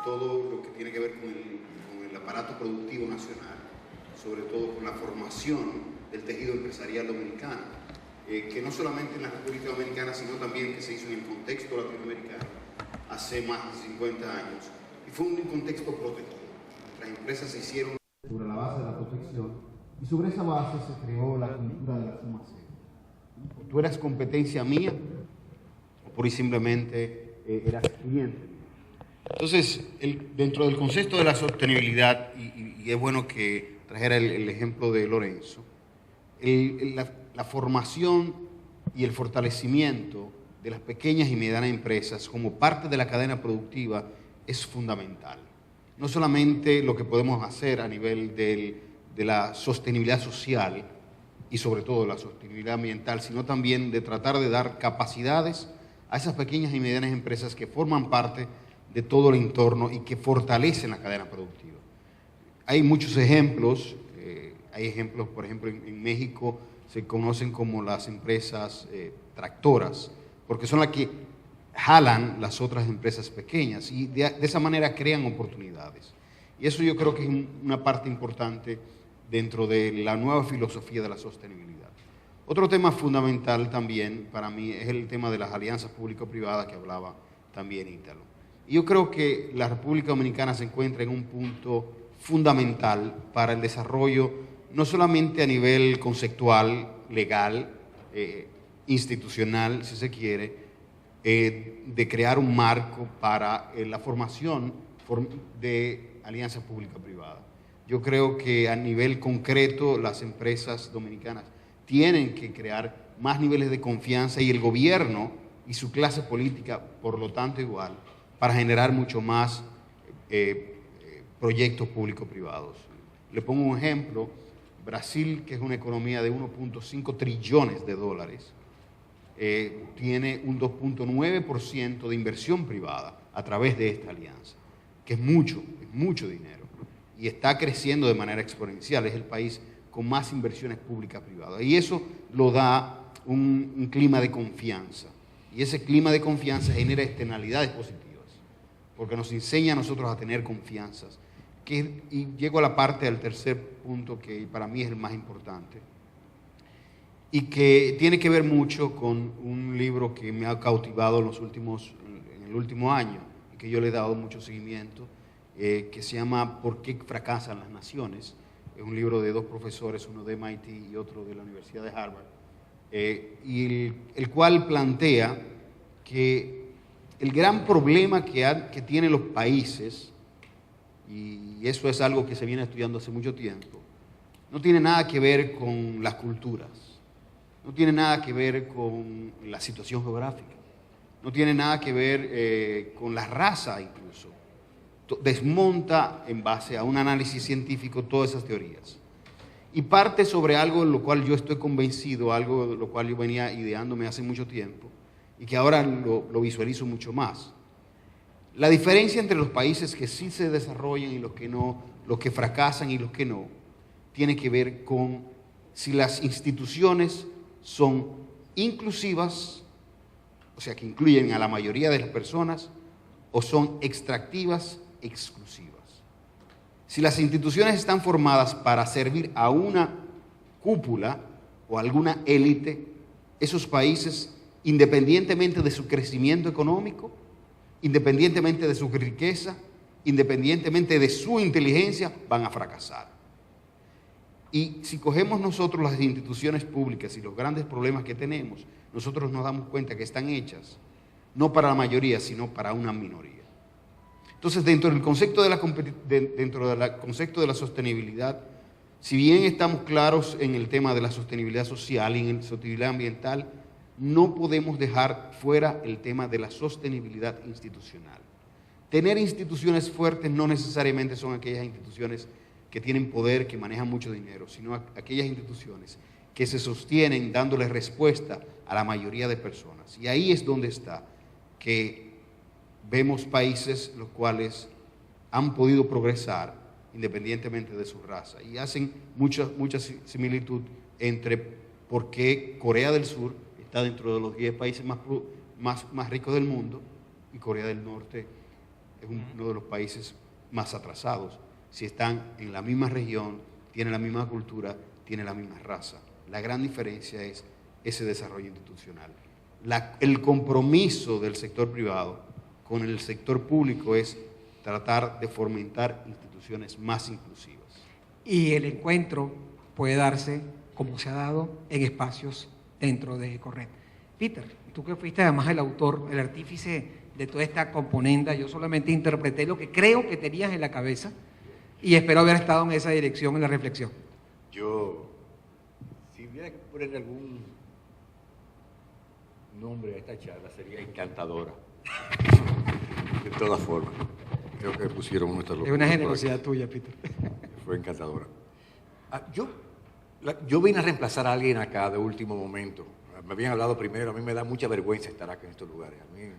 todo lo que tiene que ver con el aparato productivo nacional, sobre todo con la formación del tejido empresarial dominicano, que no solamente en la República Dominicana, sino también que se hizo en el contexto latinoamericano hace más de 50 años, y fue un contexto protegido. Las empresas se hicieron sobre la base de la protección, y sobre esa base se creó la cultura de la suma cero. Tú eras competencia mía, o pura y simplemente eras cliente. Entonces, dentro del concepto de la sostenibilidad, y es bueno que trajera el ejemplo de Lorenzo, la formación y el fortalecimiento de las pequeñas y medianas empresas como parte de la cadena productiva es fundamental. No solamente lo que podemos hacer a nivel de la sostenibilidad social y sobre todo la sostenibilidad ambiental, sino también de tratar de dar capacidades a esas pequeñas y medianas empresas que forman parte de todo el entorno y que fortalecen la cadena productiva. Hay muchos ejemplos, por ejemplo, en México se conocen como las empresas tractoras, porque son las que jalan las otras empresas pequeñas y de esa manera crean oportunidades. Y eso yo creo que es una parte importante dentro de la nueva filosofía de la sostenibilidad. Otro tema fundamental también para mí es el tema de las alianzas público-privadas que hablaba también Ítalo. Y yo creo que la República Dominicana se encuentra en un punto fundamental para el desarrollo, no solamente a nivel conceptual, legal, institucional, si se quiere, de crear un marco para la formación de alianzas pública-privada. Yo creo que a nivel concreto las empresas dominicanas tienen que crear más niveles de confianza y el gobierno y su clase política, por lo tanto, igual, para generar mucho más proyectos público-privados. Le pongo un ejemplo. Brasil, que es una economía de 1.5 trillones de dólares, tiene un 2.9% de inversión privada a través de esta alianza, que es mucho dinero. Y está creciendo de manera exponencial. Es el país con más inversiones públicas privadas. Y eso lo da un clima de confianza. Y ese clima de confianza genera externalidades positivas, porque nos enseña a nosotros a tener confianzas. Y llego a la parte del tercer punto, que para mí es el más importante, y que tiene que ver mucho con un libro que me ha cautivado en el último año, y que yo le he dado mucho seguimiento, que se llama ¿Por qué fracasan las naciones? Es un libro de dos profesores, uno de MIT y otro de la Universidad de Harvard, y el cual plantea que el gran problema que tienen los países, y eso es algo que se viene estudiando hace mucho tiempo, no tiene nada que ver con las culturas, no tiene nada que ver con la situación geográfica, no tiene nada que ver con la raza incluso. Desmonta en base a un análisis científico todas esas teorías. Y parte sobre algo de lo cual yo estoy convencido, algo de lo cual yo venía ideándome hace mucho tiempo y que ahora lo visualizo mucho más. La diferencia entre los países que sí se desarrollan y los que no, los que fracasan y los que no, tiene que ver con si las instituciones son inclusivas, o sea, que incluyen a la mayoría de las personas, o son extractivas, exclusivas. Si las instituciones están formadas para servir a una cúpula o alguna élite, esos países, independientemente de su crecimiento económico, independientemente de su riqueza, independientemente de su inteligencia, van a fracasar. Y si cogemos nosotros las instituciones públicas y los grandes problemas que tenemos, nosotros nos damos cuenta que están hechas no para la mayoría, sino para una minoría. Entonces, dentro del concepto de la sostenibilidad, si bien estamos claros en el tema de la sostenibilidad social y en la sostenibilidad ambiental, no podemos dejar fuera el tema de la sostenibilidad institucional. Tener instituciones fuertes no necesariamente son aquellas instituciones que tienen poder, que manejan mucho dinero, sino aquellas instituciones que se sostienen dándole respuesta a la mayoría de personas. Y ahí es donde está, que vemos países los cuales han podido progresar independientemente de su raza y hacen mucha similitud entre por qué Corea del Sur está dentro de los 10 países más ricos del mundo y Corea del Norte es uno de los países más atrasados. Si están en la misma región, tienen la misma cultura, tienen la misma raza. La gran diferencia es ese desarrollo institucional. El compromiso del sector privado con el sector público es tratar de fomentar instituciones más inclusivas. Y el encuentro puede darse, como se ha dado, en espacios dentro de Ecored. Peter, tú que fuiste además el autor, el artífice de toda esta componenda, yo solamente interpreté lo que creo que tenías en la cabeza y espero haber estado en esa dirección en la reflexión. Yo, si hubiera que ponerle algún nombre a esta charla, sería encantadora. De todas formas, creo que pusieron nuestra locura. Es una generosidad tuya, Peter. Fue encantadora. Yo vine a reemplazar a alguien acá de último momento. Me habían hablado primero, a mí me da mucha vergüenza estar acá en estos lugares. A mí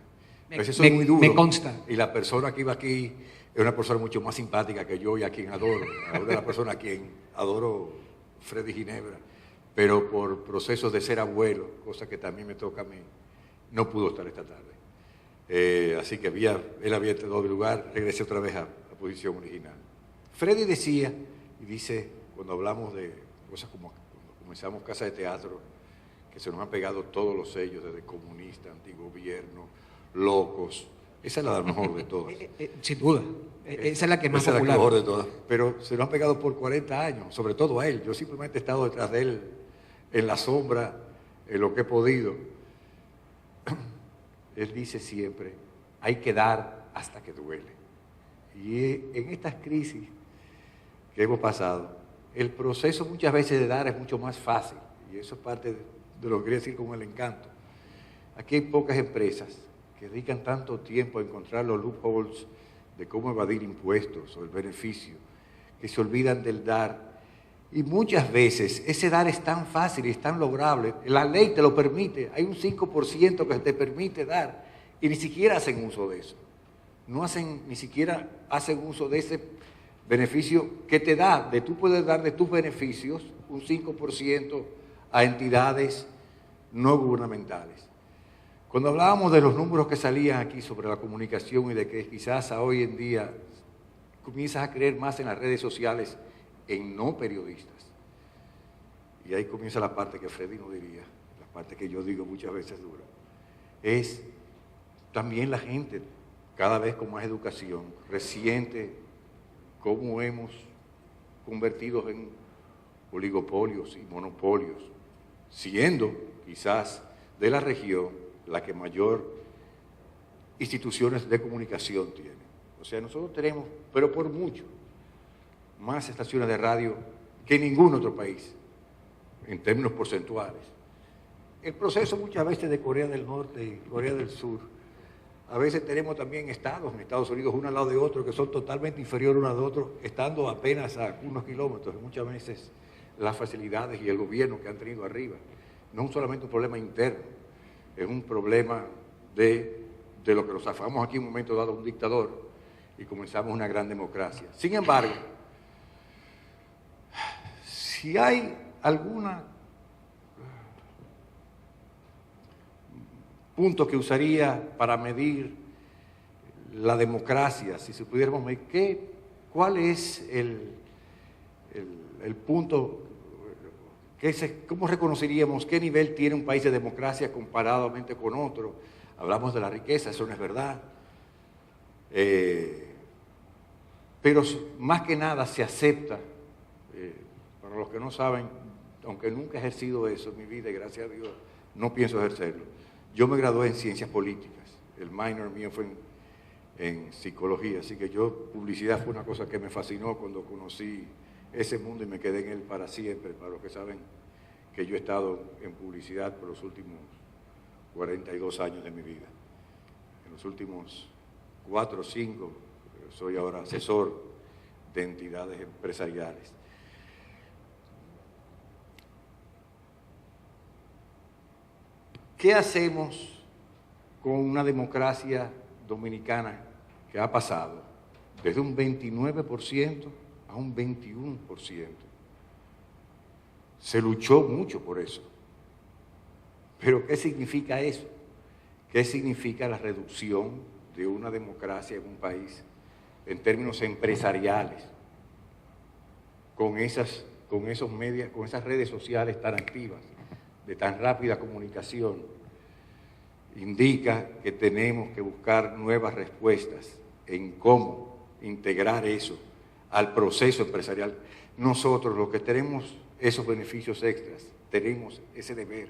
a veces soy muy duro. Me consta. Y la persona que iba aquí es una persona mucho más simpática que yo y a quien adoro. Ahora la persona a quien adoro, Freddy Ginebra. Pero por procesos de ser abuelo, cosa que también me toca a mí, no pudo estar esta tarde. Así que él había dado lugar, regresé otra vez a la posición original. Freddy decía, y dice, cuando hablamos de cosas como cuando comenzamos Casa de Teatro, que se nos han pegado todos los sellos, desde comunista, antigobierno, locos. Esa es la mejor de todas. Sin duda. Esa es la que más esa popular. es la mejor de todas. Pero se nos han pegado por 40 años, sobre todo a él. Yo simplemente he estado detrás de él, en la sombra, en lo que he podido. Él dice siempre, hay que dar hasta que duele. Y en estas crisis que hemos pasado, el proceso muchas veces de dar es mucho más fácil. Y eso es parte de lo que quería decir con el encanto. Aquí hay pocas empresas que dedican tanto tiempo a encontrar los loopholes de cómo evadir impuestos o el beneficio, que se olvidan del dar. Y muchas veces ese dar es tan fácil y es tan lograble. La ley te lo permite. Hay un 5% que te permite dar y ni siquiera hacen uso de eso. Ni siquiera hacen uso de ese beneficio que te da. Tú puedes dar de tus beneficios un 5% a entidades no gubernamentales. Cuando hablábamos de los números que salían aquí sobre la comunicación y de que quizás hoy en día comienzas a creer más en las redes sociales en no periodistas. Y ahí comienza la parte que Freddy no diría, la parte que yo digo muchas veces dura. Es también la gente, cada vez con más educación, resiente cómo hemos convertido en oligopolios y monopolios, siendo quizás de la región la que mayor instituciones de comunicación tiene. O sea, nosotros tenemos, pero por mucho, más estaciones de radio que ningún otro país, en términos porcentuales. El proceso muchas veces de Corea del Norte y Corea del Sur, a veces tenemos también estados en Estados Unidos, uno al lado de otro, que son totalmente inferiores uno al otro, estando apenas a unos kilómetros, y muchas veces las facilidades y el gobierno que han tenido arriba. No es solamente un problema interno, es un problema de lo que nos afamos aquí en un momento dado a un dictador y comenzamos una gran democracia. Sin embargo, si hay alguna punto que usaría para medir la democracia, si pudiéramos medir, ¿cuál es el punto? ¿Cómo reconoceríamos qué nivel tiene un país de democracia comparadamente con otro? Hablamos de la riqueza, eso no es verdad. Pero más que nada se acepta, para los que no saben, aunque nunca he ejercido eso en mi vida y gracias a Dios no pienso ejercerlo. Yo me gradué en ciencias políticas, el minor mío fue en psicología, así que publicidad fue una cosa que me fascinó cuando conocí ese mundo y me quedé en él para siempre. Para los que saben que yo he estado en publicidad por los últimos 42 años de mi vida. En los últimos 4 o 5 soy ahora asesor de entidades empresariales. ¿Qué hacemos con una democracia dominicana que ha pasado desde un 29% a un 21%. Se luchó mucho por eso. Pero ¿qué significa eso? ¿Qué significa la reducción de una democracia en un país en términos empresariales? Con esas redes sociales tan activas, de tan rápida comunicación, indica que tenemos que buscar nuevas respuestas en cómo integrar eso al proceso empresarial. Nosotros, los que tenemos esos beneficios extras, tenemos ese deber.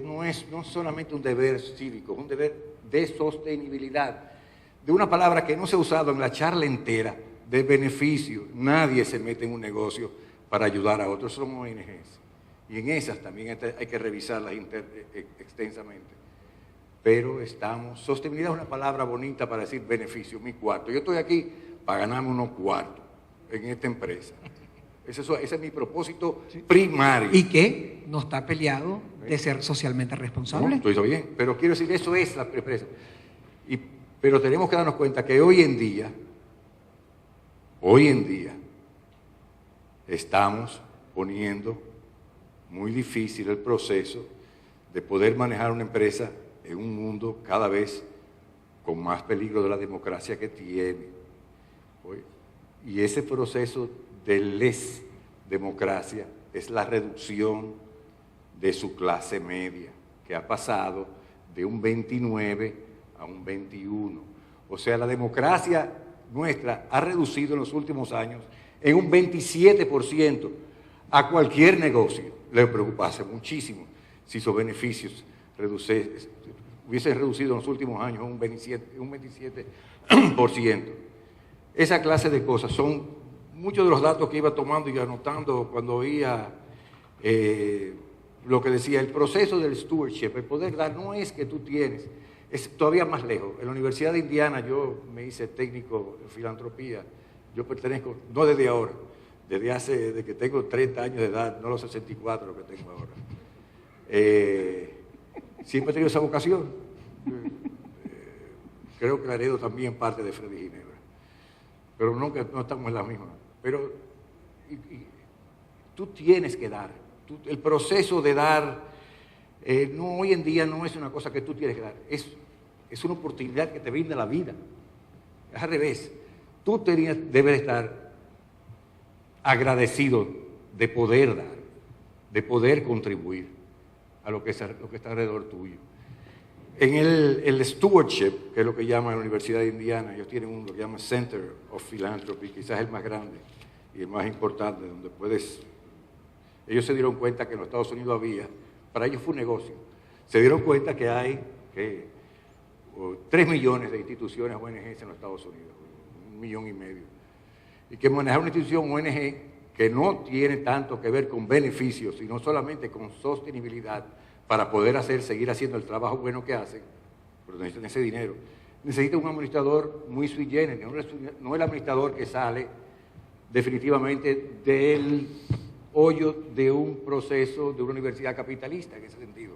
No es solamente un deber cívico, es un deber de sostenibilidad, de una palabra que no se ha usado en la charla entera, de beneficio. Nadie se mete en un negocio para ayudar a otros, son ONGs. Y en esas también hay que revisarlas extensamente. Pero sostenibilidad es una palabra bonita para decir beneficio, mi cuarto. Yo estoy aquí para ganarme unos cuartos en esta empresa. Ese es mi propósito primario. ¿Y qué? ¿No está peleado de ser socialmente responsable? No, estoy bien, pero quiero decir, eso es la empresa. Pero tenemos que darnos cuenta que hoy en día, estamos poniendo muy difícil el proceso de poder manejar una empresa en un mundo cada vez con más peligro de la democracia que tiene. Y ese proceso de democracia es la reducción de su clase media, que ha pasado de un 29 a un 21. O sea, la democracia nuestra ha reducido en los últimos años en un 27% a cualquier negocio. Le preocupase muchísimo si sus beneficios hubiesen reducido en los últimos años un 27%. Esa clase de cosas son muchos de los datos que iba tomando y anotando cuando oía lo que decía. El proceso del stewardship, el poder dar, no es que tú tienes, es todavía más lejos. En la Universidad de Indiana yo me hice técnico en filantropía. Yo pertenezco, no desde ahora, desde que tengo 30 años de edad, no los 64 lo que tengo ahora. Siempre he tenido esa vocación. Creo que la heredo también parte de Freddy Ginebra. Pero no estamos en la misma. Pero tú tienes que dar. El proceso de dar, no, hoy en día no es una cosa que tú tienes que dar. Es una oportunidad que te brinda la vida. Es al revés. Tú debes estar agradecido de poder dar, de poder contribuir a lo que está alrededor tuyo. En el stewardship, que es lo que llaman en la Universidad de Indiana, ellos tienen lo que llaman Center of Philanthropy, quizás el más grande y el más importante, donde ellos se dieron cuenta que en los Estados Unidos para ellos fue un negocio, se dieron cuenta que hay 3 millones de instituciones ONG en los Estados Unidos, 1,5 millones, y que manejar una institución ONG que no tiene tanto que ver con beneficios, sino solamente con sostenibilidad, para poder seguir haciendo el trabajo bueno que hacen, pero necesitan ese dinero. Necesitan un administrador muy sui generis, no el administrador que sale definitivamente del hoyo de un proceso de una universidad capitalista, en ese sentido.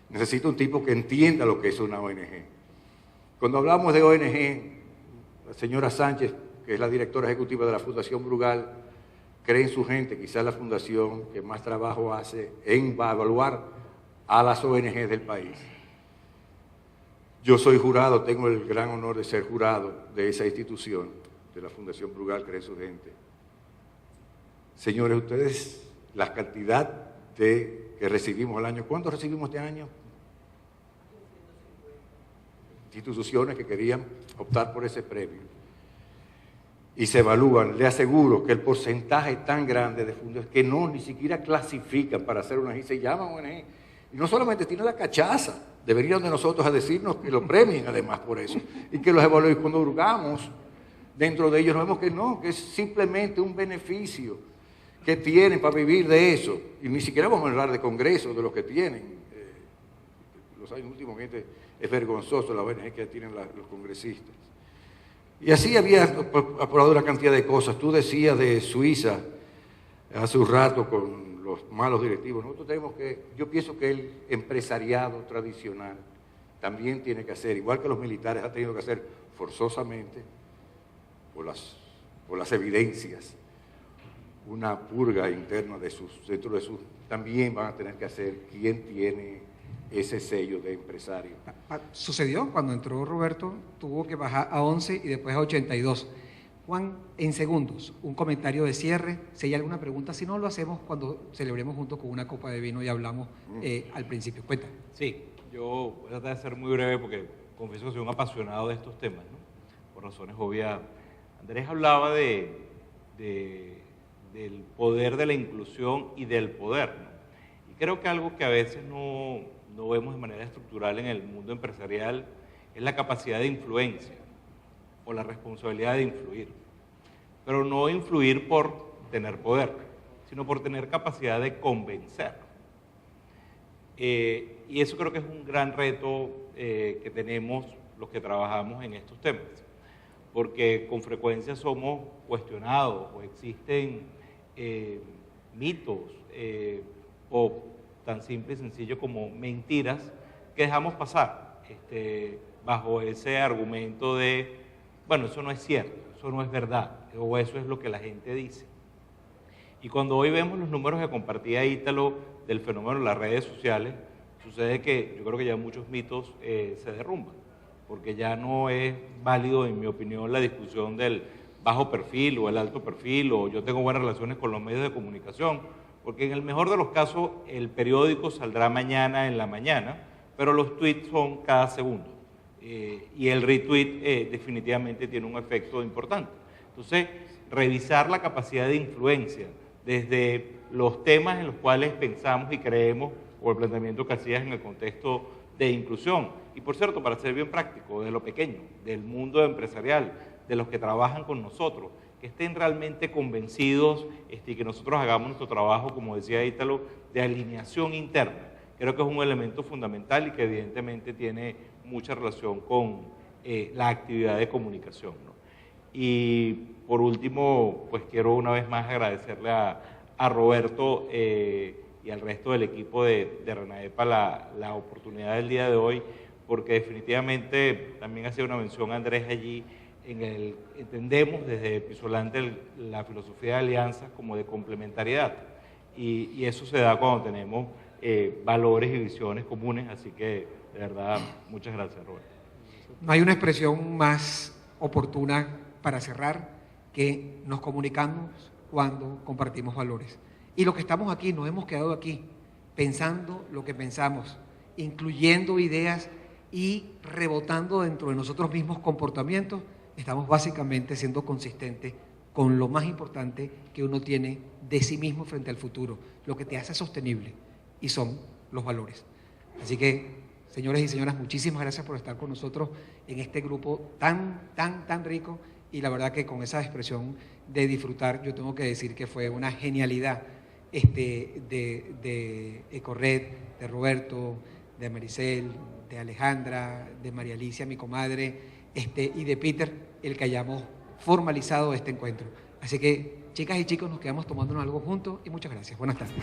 Necesita un tipo que entienda lo que es una ONG. Cuando hablamos de ONG, la señora Sánchez, que es la directora ejecutiva de la Fundación Brugal, cree en su gente, quizás la fundación que más trabajo hace en evaluar a las ONG del país. Yo soy jurado, tengo el gran honor de ser jurado de esa institución, de la Fundación Brugal, cree en su gente. Señores, ustedes, la cantidad que recibimos al año, ¿cuánto recibimos este año? Instituciones que querían optar por ese premio. Y se evalúan, le aseguro que el porcentaje tan grande de fundaciones que ni siquiera clasifican para hacer una ONG, se llaman ONG. Y no solamente tienen la cachaza, deberían de nosotros a decirnos que lo premien además por eso, y que los evalúen. Cuando hurgamos dentro de ellos, nos vemos que no, que es simplemente un beneficio que tienen para vivir de eso. Y ni siquiera vamos a hablar de congresos, de los que tienen. Los años últimos, es vergonzoso la ONG que tienen los congresistas. Y así había aprobado una cantidad de cosas. Tú decías de Suiza hace un rato con los malos directivos. Nosotros tenemos yo pienso que el empresariado tradicional también tiene que hacer, igual que los militares han tenido que hacer forzosamente, por las evidencias, una purga interna dentro de sus, también van a tener que hacer quién tiene ese sello de empresario. Sucedió cuando entró Roberto, tuvo que bajar a 11 y después a 82. Juan, en segundos, un comentario de cierre. Si hay alguna pregunta, si no, lo hacemos cuando celebremos juntos con una copa de vino y hablamos al principio. Cuenta. Sí, yo voy a tratar de ser muy breve porque confieso que soy un apasionado de estos temas, ¿no? Por razones obvias. Andrés hablaba del poder de la inclusión y del poder, ¿no? Y creo que algo que a veces no vemos de manera estructural en el mundo empresarial es la capacidad de influencia o la responsabilidad de influir. Pero no influir por tener poder, sino por tener capacidad de convencer. Y eso creo que es un gran reto que tenemos los que trabajamos en estos temas, porque con frecuencia somos cuestionados o existen mitos o tan simple y sencillo como mentiras que dejamos pasar bajo ese argumento de, bueno, eso no es cierto, eso no es verdad, o eso es lo que la gente dice. Y cuando hoy vemos los números que compartía Ítalo del fenómeno de las redes sociales, sucede que yo creo que ya muchos mitos se derrumban. porque ya no es válido, en mi opinión, la discusión del bajo perfil o el alto perfil, o yo tengo buenas relaciones con los medios de comunicación, porque en el mejor de los casos el periódico saldrá mañana en la mañana, pero los tweets son cada segundo, y el retweet definitivamente tiene un efecto importante. Entonces, revisar la capacidad de influencia desde los temas en los cuales pensamos y creemos, o el planteamiento que hacías en el contexto de inclusión. Y por cierto, para ser bien práctico, de lo pequeño, del mundo empresarial, de los que trabajan con nosotros, que estén realmente convencidos y que nosotros hagamos nuestro trabajo, como decía Ítalo, de alineación interna. Creo que es un elemento fundamental y que evidentemente tiene mucha relación con la actividad de comunicación, ¿no? Y por último, pues quiero una vez más agradecerle a Roberto y al resto del equipo de RENAEPA la oportunidad del día de hoy, porque definitivamente también hacía una mención a Andrés allí, entendemos desde Pisolante la filosofía de alianzas como de complementariedad, y eso se da cuando tenemos valores y visiones comunes, así que de verdad muchas gracias, Roberto. No hay una expresión más oportuna para cerrar que nos comunicamos cuando compartimos valores. Y los que estamos aquí, nos hemos quedado aquí pensando lo que pensamos, incluyendo ideas y rebotando dentro de nosotros mismos comportamientos. Estamos básicamente siendo consistentes con lo más importante que uno tiene de sí mismo frente al futuro, lo que te hace sostenible, y son los valores. Así que, señores y señoras, muchísimas gracias por estar con nosotros en este grupo tan rico, y la verdad que con esa expresión de disfrutar, yo tengo que decir que fue una genialidad de Ecorred, de Roberto, de Maricel, de Alejandra, de María Alicia, mi comadre, y de Peter, el que hayamos formalizado este encuentro. Así que, chicas y chicos, nos quedamos tomándonos algo juntos y muchas gracias. Buenas tardes.